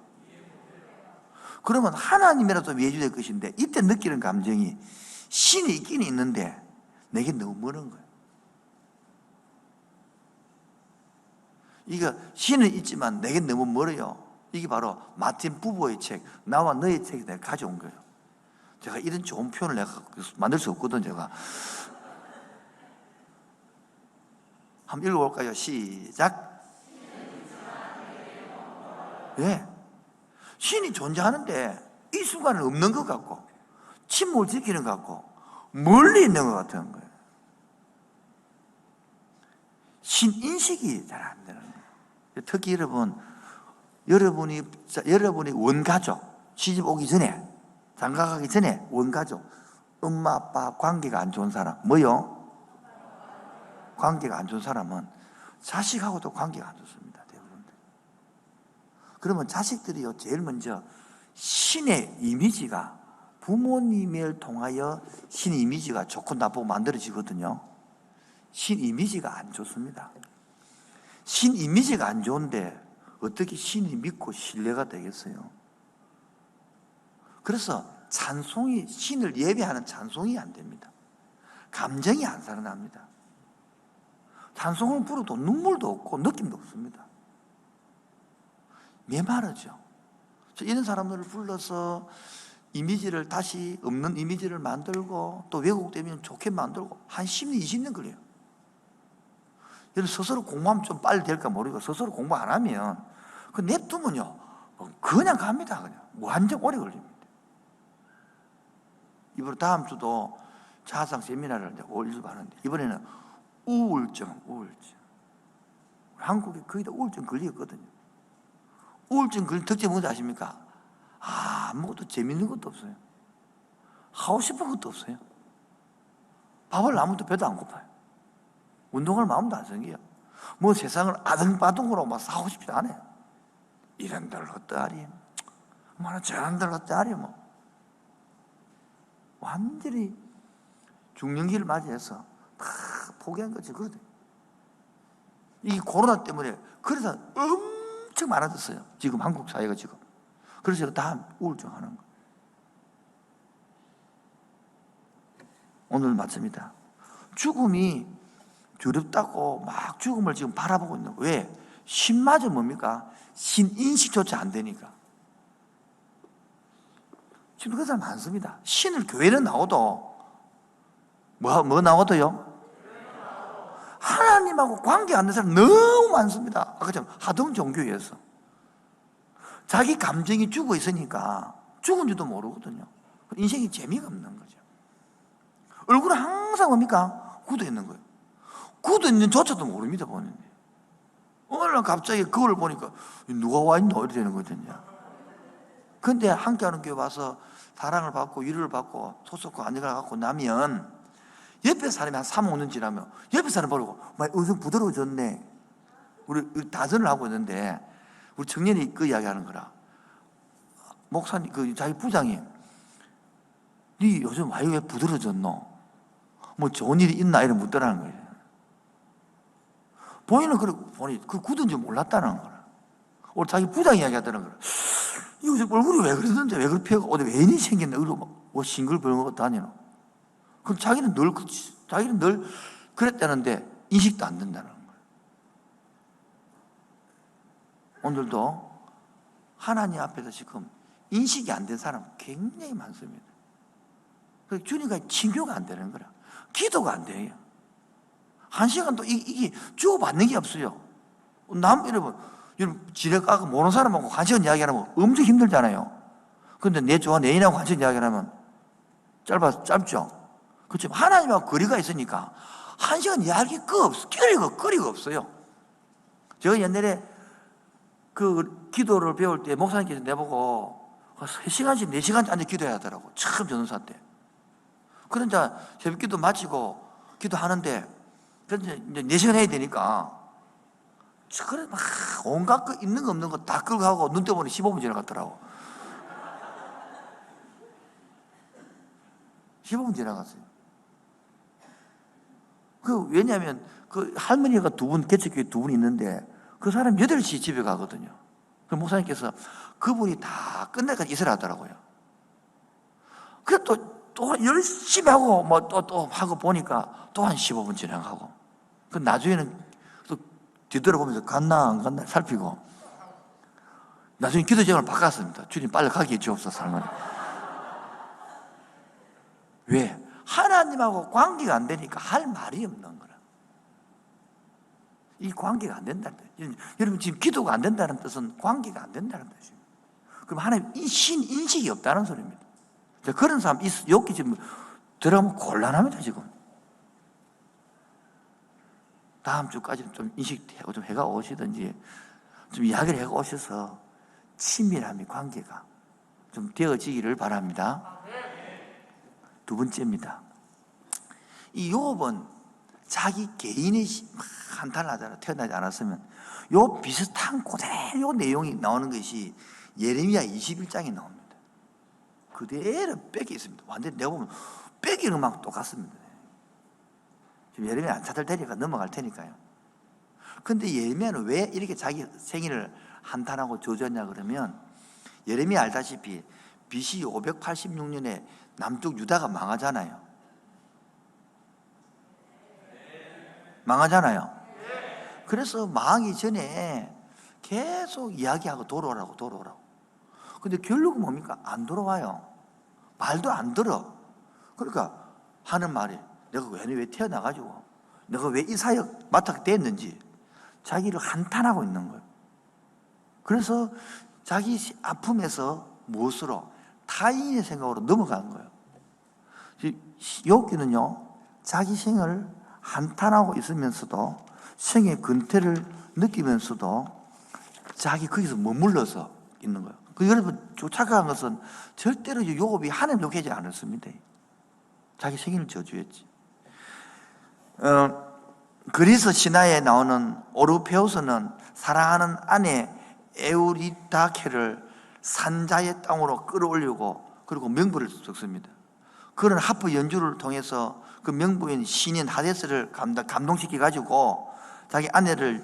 그러면 하나님이라도 이해해 줄 것인데 이때 느끼는 감정이 신이 있긴 있는데 내게 너무 먼 거예요. 이거 신은 있지만 내게 너무 멀어요. 이게 바로 마틴 부보의 책 나와 너의 책이 내가 가져온 거예요. 제가 이런 좋은 표현을 내가 만들 수 없거든. 제가 한번 읽어볼까요? 시작. 예. 신이 존재하는데 이 순간은 없는 것 같고 침묵을 지키는 것 같고 멀리 있는 것 같은 거예요. 신인식이 잘 안 되는 거예요. 특히 여러분이 원가족, 시집 오기 전에, 장가가기 전에 원가족, 엄마, 아빠 관계가 안 좋은 사람, 뭐요? 관계가 안 좋은 사람은 자식하고도 관계가 안 좋습니다. 대부분. 그러면 자식들이요, 제일 먼저 신의 이미지가 부모님을 통하여 신 이미지가 좋고 나쁘고 만들어지거든요. 신 이미지가 안 좋습니다. 신 이미지가 안 좋은데 어떻게 신이 믿고 신뢰가 되겠어요? 그래서 찬송이, 신을 예배하는 찬송이 안 됩니다. 감정이 안 살아납니다. 찬송을 부르도 눈물도 없고 느낌도 없습니다. 메마르죠. 이런 사람들을 불러서 이미지를 다시 없는 이미지를 만들고 또 왜곡되면 좋게 만들고 한 10년, 20년 걸려요. 스스로 공부하면 좀 빨리 될까 모르고 스스로 공부 안 하면 그 냅두면요 그냥 갑니다. 그냥 완전 오래 걸립니다. 이번에 다음 주도 자아상 세미나를 올리려고 하는데 이번에는 우울증. 한국에 거의 다 우울증 걸리거든요. 우울증 걸린 특징이 뭔지 아십니까? 아무것도 재밌는 것도 없어요. 하고 싶은 것도 없어요. 밥을 아무도 배도 안 고파요. 운동할 마음도 안 생겨요. 뭐 세상을 아등바등으로 막 사고 싶지도 않아요. 이런들 어떠하리, 저런들 어떠하리, 완전히 중년기를 맞이해서 다 포기한 거지. 그러더니 이 코로나 때문에 그래서 엄청 많아졌어요. 지금 한국 사회가 지금. 그래서 다 우울증 하는 거예요. 오늘 맞습니다. 죽음이 두렵다고 막 죽음을 지금 바라보고 있는 거예요. 왜? 신마저 뭡니까? 신인식조차 안 되니까. 지금 그런 사람 많습니다. 신을 교회는 나오도 뭐 나오도요? 하나님하고 관계 안 되는 사람 너무 많습니다. 아까처럼 하등 종교에서 자기 감정이 죽어 있으니까 죽은 줄도 모르거든요. 인생이 재미가 없는 거죠. 얼굴은 항상 뭡니까? 굳어 있는 거예요. 굳어 있는 조차도 모릅니다. 보는데 어느 날 갑자기 그걸 보니까 누가 와 있노? 이렇게 되는 거거든요. 근데 함께하는 교회 와서 사랑을 받고 위로를 받고 소속과 안정을 갖고 나면 옆에 사람이 한 3, 5년 지나면 옆에 사람 보고 엄청 부드러워졌네. 우리 다전을 하고 있는데 우리 청년이 그 이야기 하는 거라. 목사님, 자기 부장이 니 요즘 왜 부드러워졌노? 뭐 좋은 일이 있나? 이런 묻더라는 거예요. 본인은 보니 굳은 줄 몰랐다는 거라. 오늘 자기 부장이 이야기 하더라는 거라. 요즘 얼굴이 왜 그러는데 왜 그렇게 어디 외인이 생겼나? 그러고 뭐 싱글벙글 것도 아니노. 그럼 자기는 늘 그랬다는데 인식도 안 된다는 거예요. 오늘도 하나님 앞에서 지금 인식이 안 된 사람 굉장히 많습니다. 주님과 친교가 안 되는 거라. 기도가 안 돼요. 한 시간도 이게 주고받는 게 없어요. 여러분 지내가고 모르는 사람하고 한 시간 이야기하면 엄청 힘들잖아요. 근데 내 좋아하는 애인하고 한 시간 이야기하면 짧죠? 그렇지만 하나님하고 거리가 있으니까 한 시간 이야기 거리가 없어요. 제가 옛날에 그 기도를 배울 때 목사님께서 내보고 3시간씩 4시간씩 앉아 기도해야 하더라고. 처음 전도사 때. 그러니까 새벽 기도 마치고 기도하는데 이제 4시간 해야 되니까 그래 막 온갖 거 있는 거 없는 거 다 끌고 가고 눈 떠보니 15분 지나갔더라고. 15분 지나갔어요. 왜냐하면 할머니가 개척교회 2분 있는데 그 사람 8시 집에 가거든요. 그 목사님께서 그분이 다 끝내까지 있으라 하더라고요. 그래 또 열심히 하고 또 하고 보니까 또 한 15분 지나가고. 나중에는 또 뒤돌아보면서 갔나 안 갔나 살피고. 나중에 기도 제목을 바꿨습니다. 주님 빨리 가게 해주옵소서. 할머니. 왜? 하나님하고 관계가 안 되니까 할 말이 없는 거라. 이 관계가 안 된다는 뜻이에요. 여러분 지금 기도가 안 된다는 뜻은 관계가 안 된다는 뜻입니다. 그럼 하나님 인식이 없다는 소리입니다. 그런 사람 여기 지금 들어가면 곤란합니다. 지금 다음 주까지는 좀 인식하고 좀 해가 오시든지 좀 이야기를 해가 오셔서 친밀함이 관계가 좀 되어지기를 바랍니다. 2번째입니다. 이 욥은 자기 개인이 한탄하잖아. 태어나지 않았으면 요 비슷한 그대로 내용이 나오는 것이 예레미야 21장에 나옵니다. 그대로 빽이 있습니다. 완전히 내가 보면 빽이는 막 똑같습니다. 지금 예레미야 안 찾을 테니까 넘어갈 테니까요. 근데 예레미야는 왜 이렇게 자기 생일을 한탄하고 저주했냐 그러면 예레미야 알다시피 BC 586년에 남쪽 유다가 망하잖아요. 그래서 망하기 전에 계속 이야기하고 돌아오라고. 근데 결국은 뭡니까? 안 돌아와요. 말도 안 들어. 그러니까 하는 말이 내가 왜 태어나가지고 내가 왜 이 사역 맡게 됐는지 자기를 한탄하고 있는 거예요. 그래서 자기 아픔에서 무엇으로? 타인의 생각으로 넘어가는 거예요. 욥기는요 자기 생을 한탄하고 있으면서도 생의 근태를 느끼면서도 자기 거기서 머물러서 있는 거예요. 여러분 착각한 것은 절대로 욥이 하나님 욕하지 않았습니다. 자기 생일을 저주했지. 그리스 신화에 나오는 오르페우스는 사랑하는 아내 에우리다케를 산자의 땅으로 끌어올리고 그리고 명부를 적습니다. 그런 하프 연주를 통해서 그 명부인 신인 하데스를 감동시켜 가지고 자기 아내를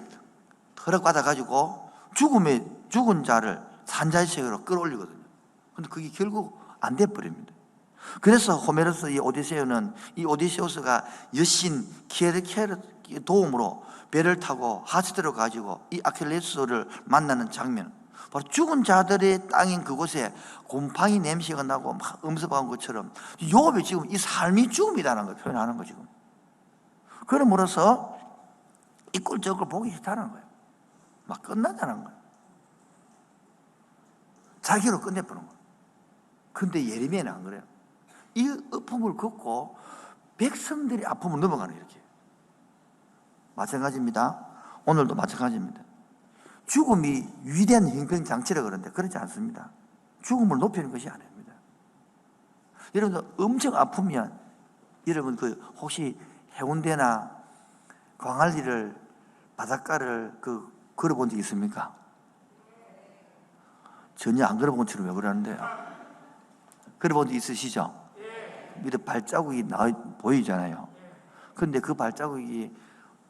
허락받아 가지고 죽은 자를 산자의 세계로 끌어올리거든요. 근데 그게 결국 안 돼 버립니다. 그래서 호메로스 이 오디세우스가 여신 키에르케르 도움으로 배를 타고 하스드로 가지고 이 아킬레스를 만나는 장면, 바로 죽은 자들의 땅인 그곳에 곰팡이 냄새가 나고 막 음습한 것처럼 욥이 지금 이 삶이 죽음이라는 걸 표현하는 거 지금. 그러므로서 이 꼴적을 보기 싫다는 거예요. 막 끝나자는 거예요. 자기로 끝내버는 거예요. 근데 예레미야는 안 그래요. 이 아픔을 겪고 백성들이 아픔을 넘어가는 이렇게. 마찬가지입니다. 오늘도 마찬가지입니다. 죽음이 위대한 형평장치라 그러는데 그렇지 않습니다. 죽음을 높이는 것이 아닙니다. 여러분들 엄청 아프면 여러분 혹시 해운대나 광안리를 바닷가를 걸어본 적 있습니까? 전혀 안 걸어본 것처럼 왜 그러는데요? 걸어본 적 있으시죠? 밑에 발자국이 보이잖아요. 그런데 그 발자국이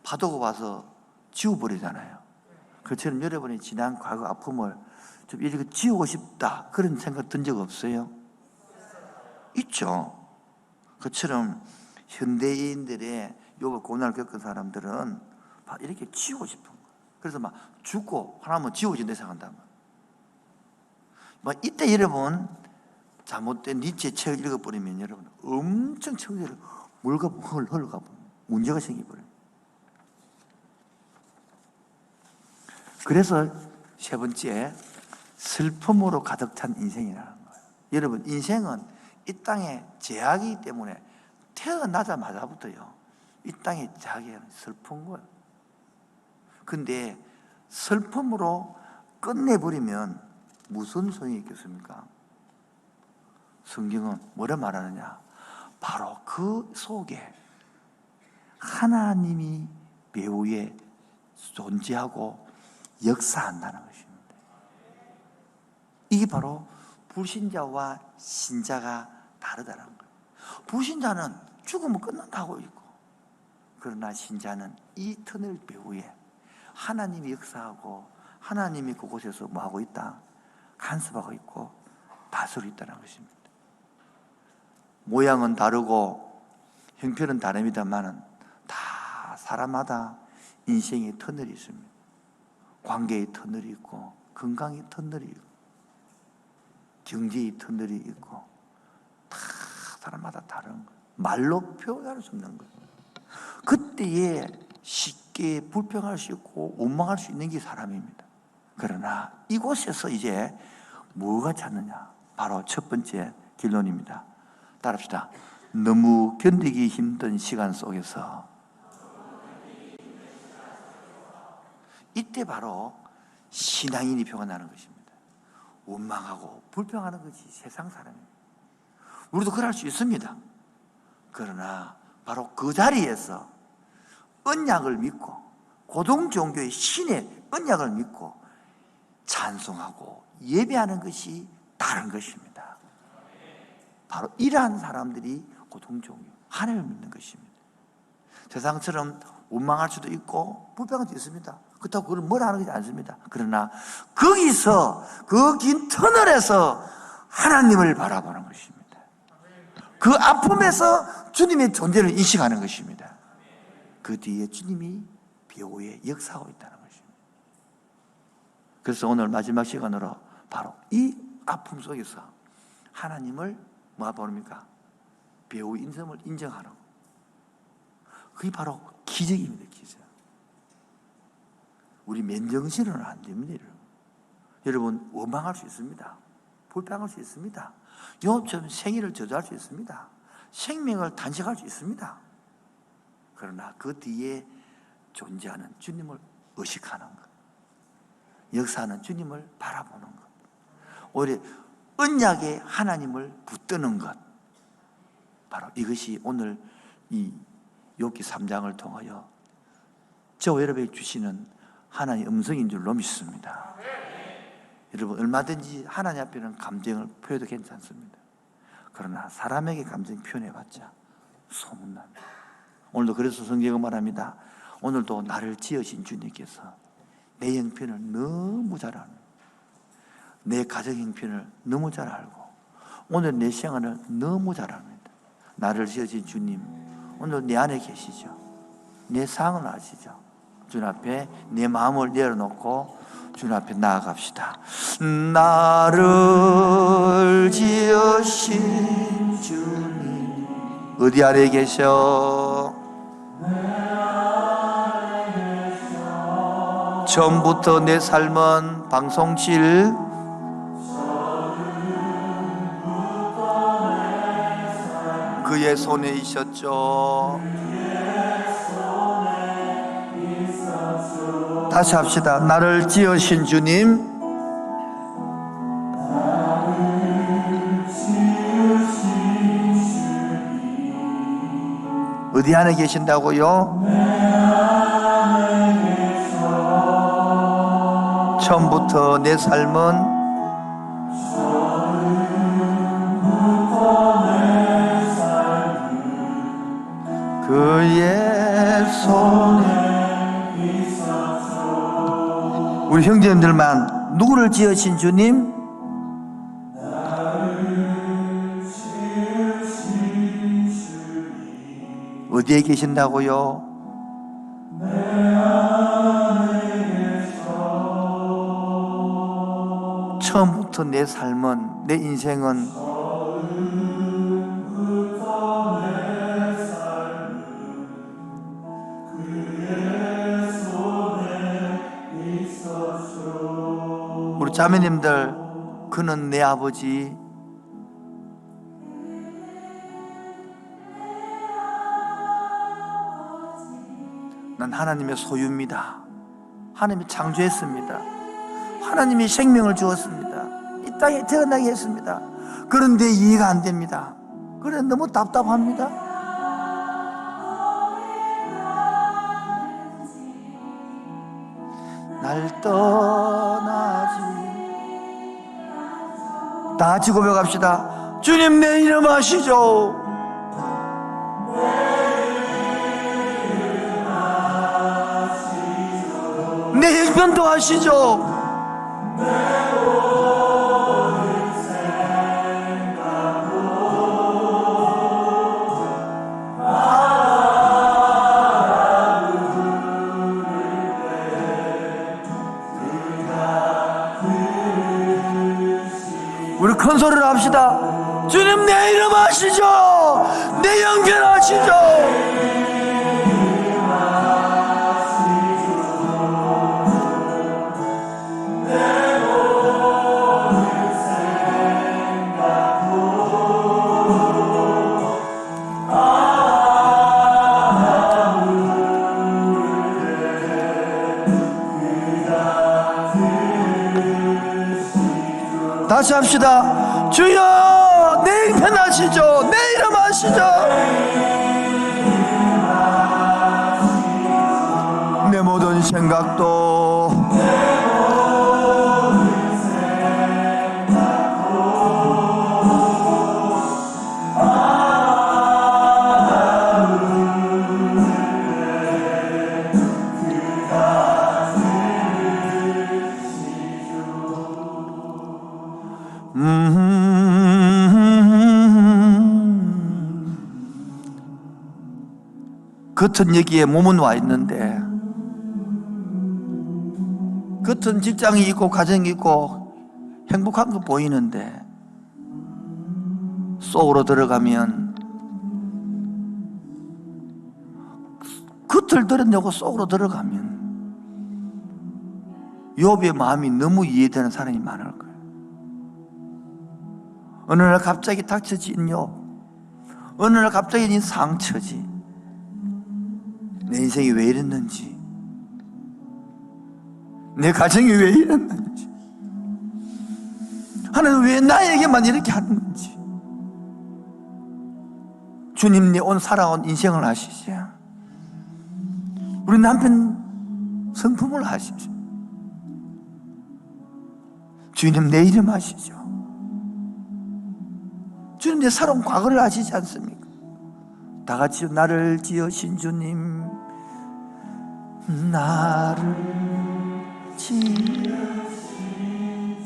파도가 와서 지워버리잖아요. 그처럼 여러분이 지난 과거 아픔을 좀 이렇게 지우고 싶다 그런 생각 든 적 없어요? 있죠. 그처럼 현대인들의 요 고난을 겪은 사람들은 이렇게 지우고 싶은 거예요. 그래서 막 죽고 하나면 지워진다 생각한다. 이때 여러분 잘못된 니체 책을 읽어버리면 여러분 엄청 청소를 흘러가 문제가 생겨버려요. 그래서 세 번째, 슬픔으로 가득 찬 인생이라는 거예요. 여러분 인생은 이 땅에 제약이기 때문에 태어나자마자부터요 이 땅에 제약이 슬픈 거예요. 근데 슬픔으로 끝내버리면 무슨 소용이 있겠습니까? 성경은 뭐라 말하느냐? 바로 그 속에 하나님이 배후에 존재하고 역사한다는 것입니다. 이게 바로 불신자와 신자가 다르다는 거예요. 불신자는 죽으면 끝난다고 있고, 그러나 신자는 이 터널 배후에 하나님이 역사하고 하나님이 그곳에서 뭐하고 있다? 간섭하고 있고 다스리고 있다는 것입니다. 모양은 다르고 형편은 다릅니다만 다 사람마다 인생의 터널이 있습니다. 관계의 터널이 있고 건강의 터널이 있고 경제의 터널이 있고 다 사람마다 다른 거예요. 말로 표현할 수 없는 거예요. 그때에 쉽게 불평할 수 있고 원망할 수 있는 게 사람입니다. 그러나 이곳에서 이제 뭐가 찾느냐? 바로 첫 번째 결론입니다. 따라합시다. 너무 견디기 힘든 시간 속에서 이때 바로 신앙인이 표현하는 것입니다. 원망하고 불평하는 것이 세상 사람입니다. 우리도 그럴 수 있습니다. 그러나 바로 그 자리에서 언약을 믿고 고등종교의 신의 언약을 믿고 찬송하고 예배하는 것이 다른 것입니다. 바로 이러한 사람들이 고등종교, 하나님을 믿는 것입니다. 세상처럼 원망할 수도 있고 불평할 수도 있습니다. 그렇다고 그걸 뭐라 하는 것이 않습니다. 그러나 거기서 그 긴 터널에서 하나님을 바라보는 것입니다. 그 아픔에서 주님의 존재를 인식하는 것입니다. 그 뒤에 주님이 배후에 역사하고 있다는 것입니다. 그래서 오늘 마지막 시간으로 바로 이 아픔 속에서 하나님을 뭐가 보릅니까? 배후 인성을 인정하는 것. 그게 바로 기적입니다. 기적. 우리 맨정신으로는 안 됩니다. 여러분 원망할 수 있습니다. 불평할 수 있습니다. 요즘 생일을 저주할 수 있습니다. 생명을 단식할 수 있습니다. 그러나 그 뒤에 존재하는 주님을 의식하는 것, 역사하는 주님을 바라보는 것, 오히려 언약의 하나님을 붙드는 것, 바로 이것이 오늘 이 욥기 3장을 통하여 저와 여러분에게 주시는 하나님의 음성인 줄로 믿습니다. 여러분 얼마든지 하나님 앞에는 감정을 표현해도 괜찮습니다. 그러나 사람에게 감정 표현해봤자 소문납니다. 오늘도 그래서 성경은 말합니다. 오늘도 나를 지으신 주님께서 내 형편을 너무 잘 아는, 내 가정 형편을 너무 잘 알고 오늘 내 생활을 너무 잘 압니다. 나를 지으신 주님 오늘 내 안에 계시죠. 내 상을 아시죠. 주님 앞에 내 마음을 내려놓고 주님 앞에 나아갑시다. 나를 지으신 주님 어디 아래 계셔? 처음부터 내 삶은 방송실 그의 손에 있었죠. 다시 합시다. 나를 지으신 주님, 어디 안에 계신다고요? 처음부터 내 삶은 그의 손에 있었소. 우리 형제님들만 누구를 지으신 주님? 어디에 계신다고요? 처음부터 내 삶은, 내 인생은 우리 자매님들, 그는 내 아버지, 난 하나님의 소유입니다. 하나님이 창조했습니다. 하나님이 생명을 주었습니다. 이 땅에 태어나게 했습니다. 그런데 이해가 안 됩니다. 그래, 너무 답답합니다. 날 떠나지. 다 같이 고백합시다. 주님, 내 이름 아시죠? 내 형편도 아시죠? 우리 큰 소리로 합시다. 주님, 내 이름 아시죠? 내 형편 아시죠? 다시 합시다. 주여, 내 형편 아시죠? 내 이름 아시죠? 내 모든 생각도 겉은 여기에 몸은 와 있는데, 겉은 직장이 있고 가정이 있고 행복한 거 보이는데, 속으로 들어가면 겉을 드러내고 속으로 들어가면 욥의 마음이 너무 이해되는 사람이 많을 거예요. 어느 날 갑자기 닥쳐진 욥, 어느 날 갑자기 진 상처지. 내 인생이 왜 이랬는지, 내 가정이 왜 이랬는지, 하나님 왜 나에게만 이렇게 하는 건지. 주님, 내 온 살아온 인생을 아시죠? 우리 남편 성품을 아시죠? 주님, 내 이름 아시죠? 주님, 내 살아온 과거를 아시지 않습니까? 다 같이 나를 지으신 주님, 나를 지으신 주님,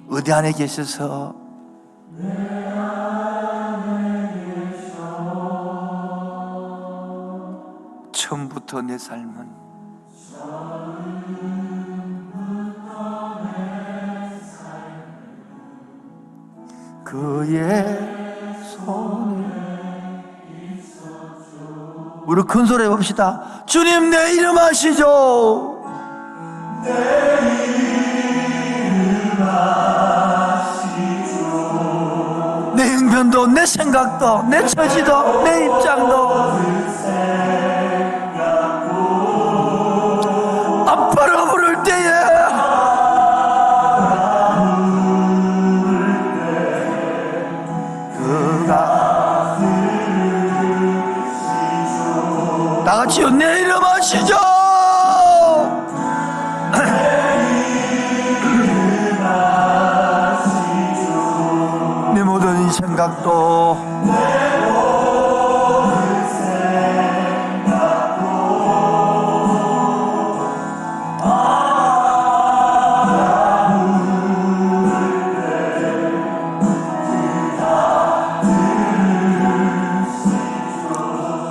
어디 안에 계셔서 처음부터 내 삶은 그의 손에. 우리 큰 소리 해봅시다. 주님, 내 이름 아시죠? 내 이름 아시죠? 내 형편도, 내 생각도, 내 처지도, 내 입장도 아빠라 부를 때에 그가 다 같이요. 내 이름 아시죠? 내 모든 생각도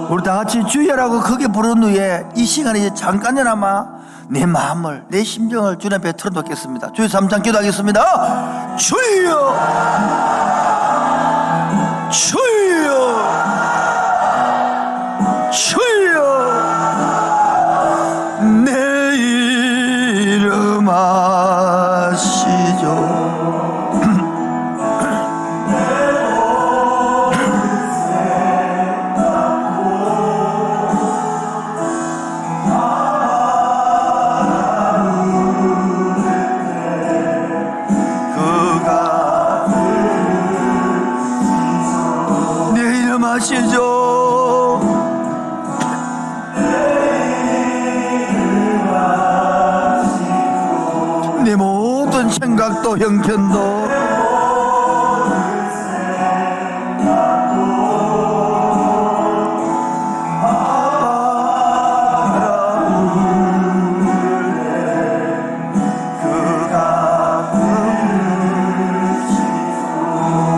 우리 다 같이 주여라고 크게 부른 후에 이 시간에 이제 잠깐이나마 내 마음을, 내 심정을 주님 앞에 털어놓겠습니다. 주여 3장 기도하겠습니다. 주여, 주여, 주여, 내 이름 아시죠? 아시죠? 내 모든 생각도 형편도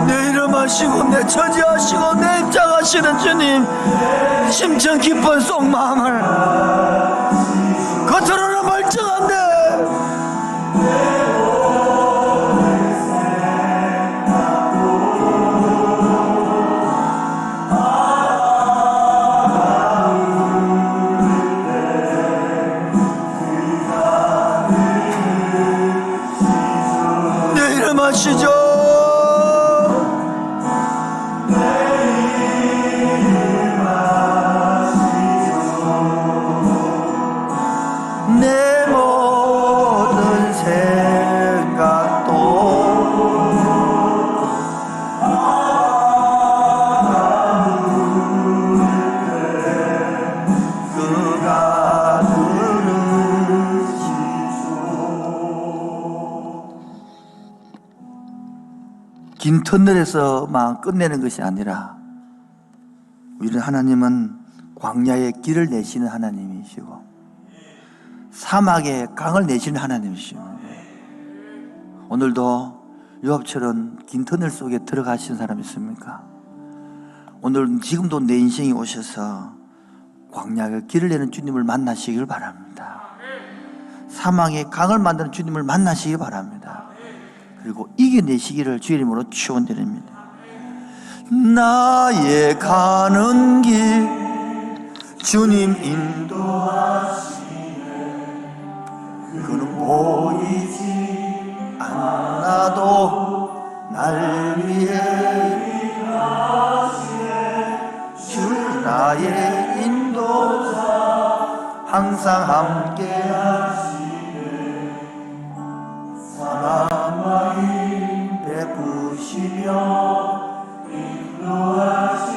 내 이름 아시고 내 처지 아시고 내 입장 아시는 주님, 심청 깊은 속마음을 겉으로는 멀쩡한데 내 이름 아시죠? 내 모든 생각도 그가 들으시죠. 긴 터널에서만 끝내는 것이 아니라 우리 하나님은 광야에 길을 내시는 하나님이시고 사막에 강을 내시는 하나님이십니다. 오늘도 요압처럼 긴 터널 속에 들어가신 사람 있습니까? 오늘 지금도 내 인생에 오셔서 광야에 길을 내는 주님을 만나시길 바랍니다. 사막에 강을 만드는 주님을 만나시길 바랍니다. 그리고 이겨내시기를 주의 이름으로 축원드립니다. 나의 가는 길 주님 인도하시 그는 보이지 않아도 날 위해 주 나의 인도자 항상 함께 하시네 사랑과 힘 베푸시며 인도하시네.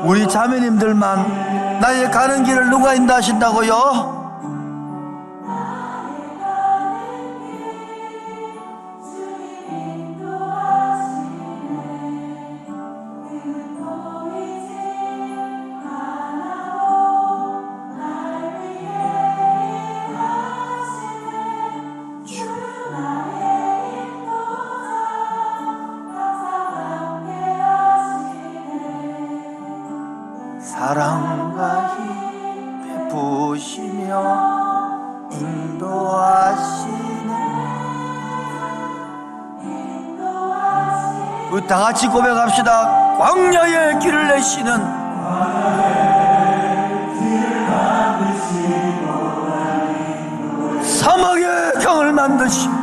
우리 자매님들만 나의 가는 길을 누가 인도하신다고요? 사랑과 힘 베푸시며 인도하시네. 우리 다 같이 고백합시다. 광야의 길을 내시는 사막의 강을 만드시고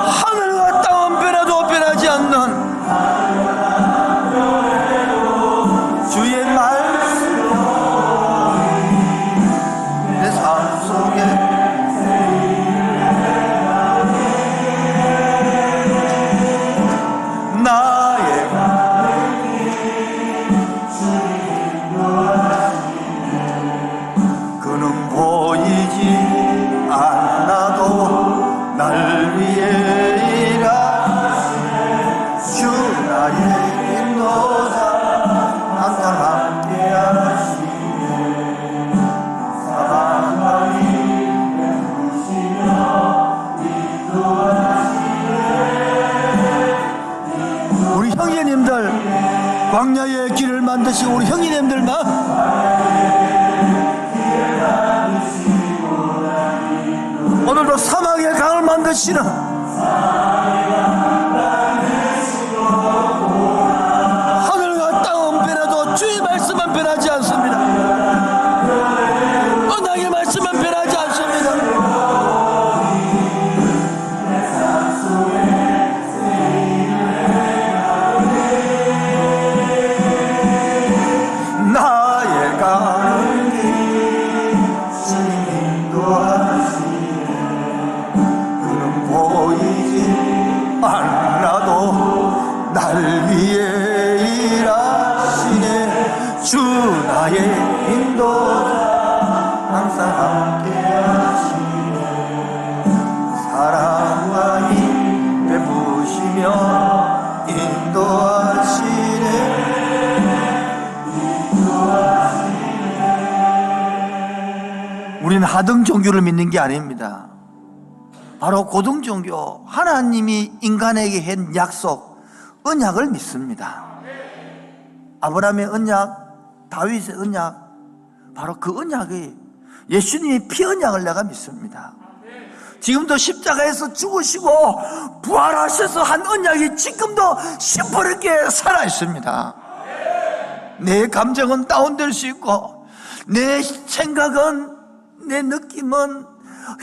하늘과 땅은 변해도 변하지 않는 광야의 길을 만드시고 우리 형제님들만 오늘도 사막의 강을 만드시는 하늘과 땅은 변해도 주의 말씀은 변하지 않습니다. 언약의 말씀은 변하지 않습니다. 나의 가는 길 주님 인도하시네. 그는 보이지 않아도 날 위해 일하시네. 주 나의 인도자 항상 함께 하시네. 사랑과 힘 베푸시며 인도하시네. 우리는 하등 종교를 믿는 게 아닙니다. 바로 고등 종교, 하나님이 인간에게 한 약속, 언약을 믿습니다. 아브라함의 언약, 다윗의 언약, 바로 그 언약이 예수님의 피 언약을 내가 믿습니다. 지금도 십자가에서 죽으시고 부활하셔서 한 언약이 지금도 시퍼렇게 살아있습니다. 내 감정은 다운될 수 있고 내 생각은, 내 느낌은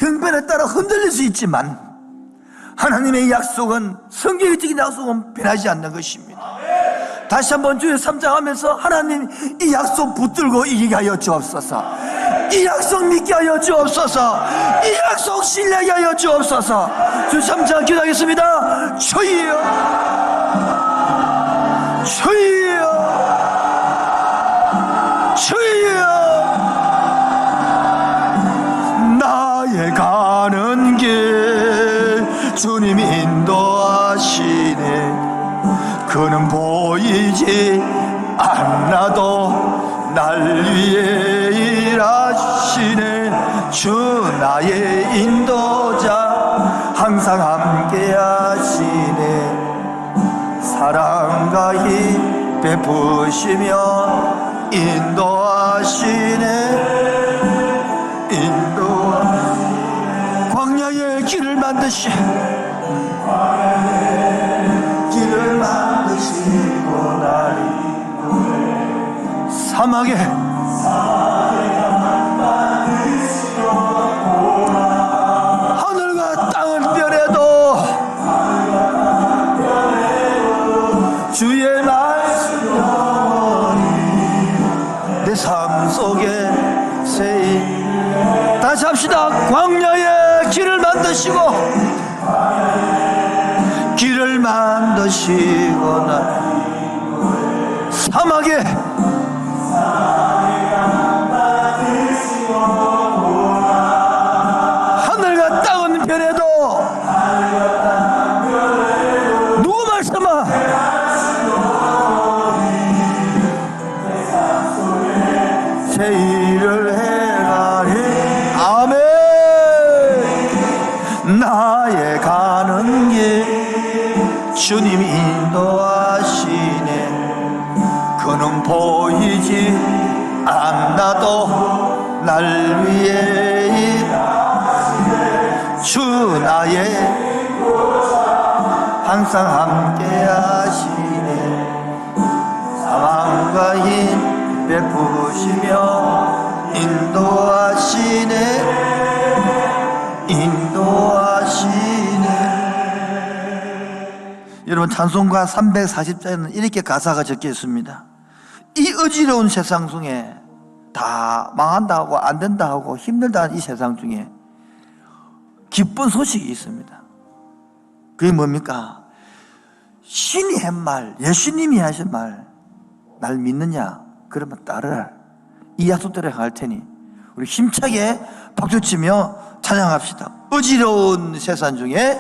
형편에 따라 흔들릴 수 있지만 하나님의 약속은, 성경적인 약속은 변하지 않는 것입니다. 다시 한번 주의 3장 하면서 하나님 이 약속 붙들고 이기게 하여 주옵소서. 이 약속 믿게 하여 주옵소서. 이 약속 신뢰하게 하여 주옵소서. 주 3장 기도하겠습니다. 주여, 주여, 주여. 나의 가는 길 주님이 인도하시네. 그는 보이지 않아도 날 위해 일하시네. 주 나의 인도자 항상 함께 하시네. 사랑과 힘 베푸시며 인도하시네. 인도하시네. 광야의 길을 만드시, 길을 만드시고 나를 사막에 하늘과 땅은 변해도 주의 말씀 내 삶 속에 세임. 다시 합시다. 광야의 길을 만드시고, 길을 만드시고 나 사막에 하늘과 땅은 변해도 누구 말씀아 새 일을 해가리. 아멘. 나의 가는 길 주님이 인도하시네. 그는 보이지 않아도 날 위해 주 나의 항상 함께 하시네. 사랑과 힘 베푸시며 인도하시네. 인도하시네. 여러분, 찬송가 340장에는 이렇게 가사가 적혀 있습니다. 이 어지러운 세상 중에 다 망한다 하고 안 된다 하고 힘들다 하는 이 세상 중에 기쁜 소식이 있습니다. 그게 뭡니까? 신이 한 말, 예수님이 하신 말, 날 믿느냐? 그러면 따르라. 이 약속대로 갈 테니 우리 힘차게 박수치며 찬양합시다. 어지러운 세상 중에,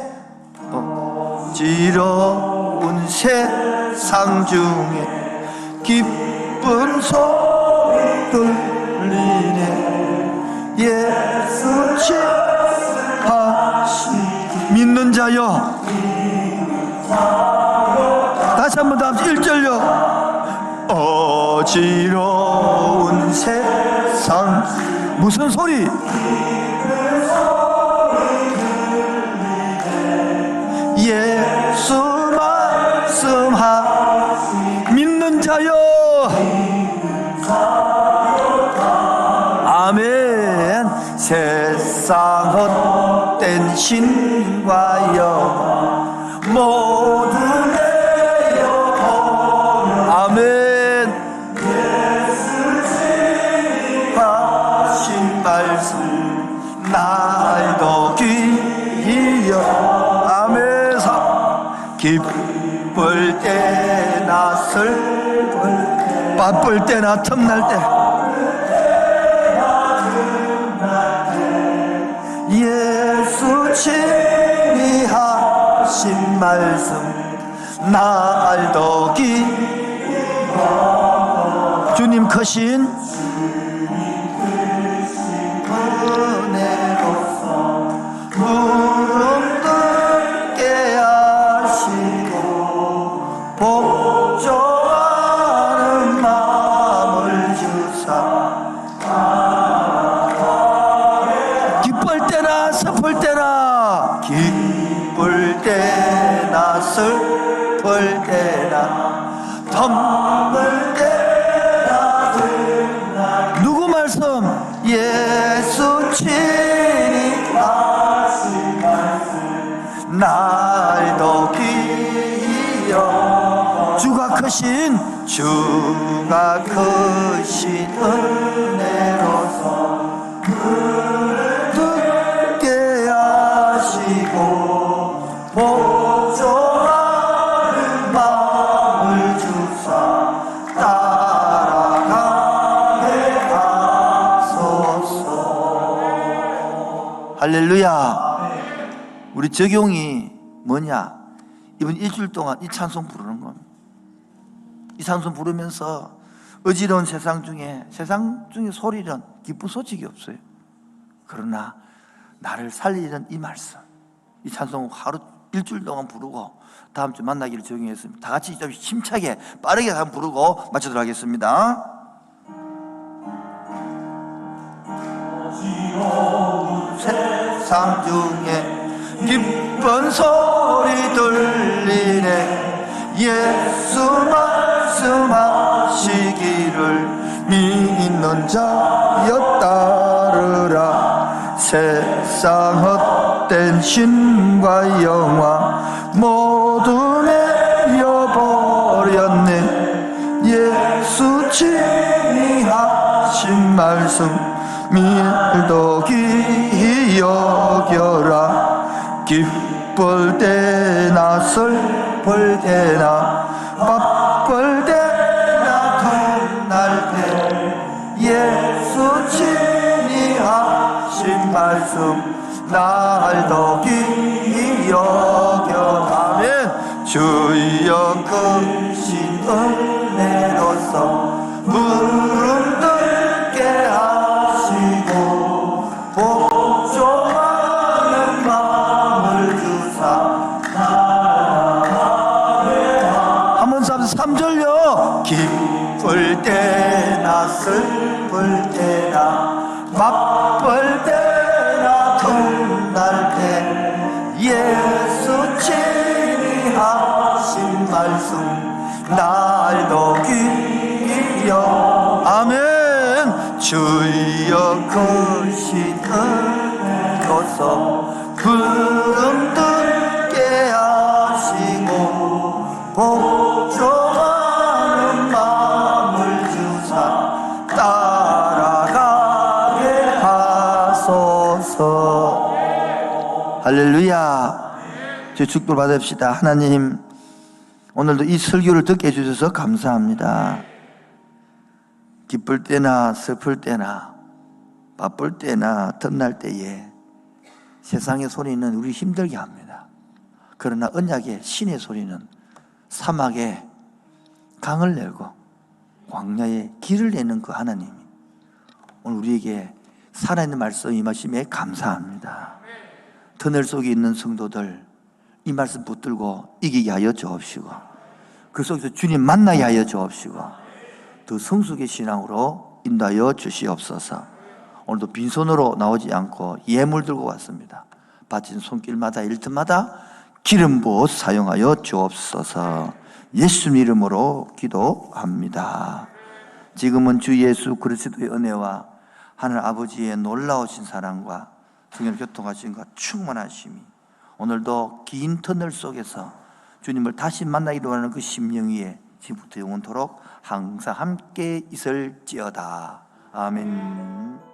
어지러운 세상 중에 기쁜 소리 들리네. 예수 취하시 믿는 자여. 다시 한번 더 합시다. 1절요. 어지러운 세상 무슨 소리? 예수 말씀하 믿는 자여 아멘. 세상 헛된 신과 영 모두 내어 아멘. 하신 말씀 날도 귀여 아멘. 기쁠 때나 슬플 바쁠 때나 틈날 때 예수 친히 하신 말씀 날도 기여 주님 크신 은혜로서 무릎 꿇게 하시고 복종하는 마음을 주사 기쁠 때나 슬플 때나 기쁠 때나 슬플 때나 덤불 때나 누구 말씀? 예수 친히 하신 말씀 날도 기여 주가 크신 은혜로서 듣게 하시고 복종하는 마음을 주사 따라가게 하소서. 할렐루야. 우리 적용이 뭐냐? 이번 일주일 동안 이 찬송 부르는 겁니다. 이 찬송 부르면서 어지러운 세상 중에 소리는 기쁜 소식이 없어요. 그러나 나를 살리는 이 말씀, 이 찬송 하루 일주일 동안 부르고 다음 주 만나기를 적용했습니다. 다 같이 좀 힘차게 빠르게 한번 부르고 마치도록 하겠습니다. 어지러운 세상 중에 기쁜 소리 들리네. 예수 말씀하시기를 믿는 자여 따르라. 세상 헛된 신과 영화 모두 내려버렸네. 예수 친히 하신 말씀 밀도 귀히 여겨라. 기쁠 때나 슬플 때나 바쁠 때나 틈날 때 예수 친히 하신 말씀 날도 귀히 여겨라. 아멘. 주여 크신 은혜로서 무릎 꿇게 하시고 복종하는 마음을 주사 한번 3절요. 기쁠 때나 슬플 때나 바쁠 때나 틈날 때 예수 친히 하신 말씀 날도 귀여 아멘. 주여 크신 은혜로서 구름 듣게 하시고 복종하는 마음을 주사 따라가게 하소서. 할렐루야. 제 축복 받읍시다. 하나님, 오늘도 이 설교를 듣게 해주셔서 감사합니다. 기쁠 때나 슬플 때나 바쁠 때나 덧날 때에 세상의 소리는 우리 힘들게 합니다. 그러나 언약의 신의 소리는 사막에 강을 내고 광야에 길을 내는 그 하나님이 오늘 우리에게 살아있는 말씀 임하심에 감사합니다. 터널 속에 있는 성도들 이 말씀 붙들고 이기게 하여 주옵시고 그 속에서 주님 만나게 하여 주옵시고 더 성숙의 신앙으로 인도하여 주시옵소서. 오늘도 빈손으로 나오지 않고 예물 들고 왔습니다. 바친 손길마다 일터마다 기름 부어 사용하여 주옵소서. 예수님 이름으로 기도합니다. 지금은 주 예수 그리스도의 은혜와 하늘 아버지의 놀라우신 사랑과 성령 교통하심과 충만하심이 오늘도 긴 터널 속에서 주님을 다시 만나기로 하는 그 심령 위에 지금부터 영원토록 항상 함께 있을지어다. 아멘.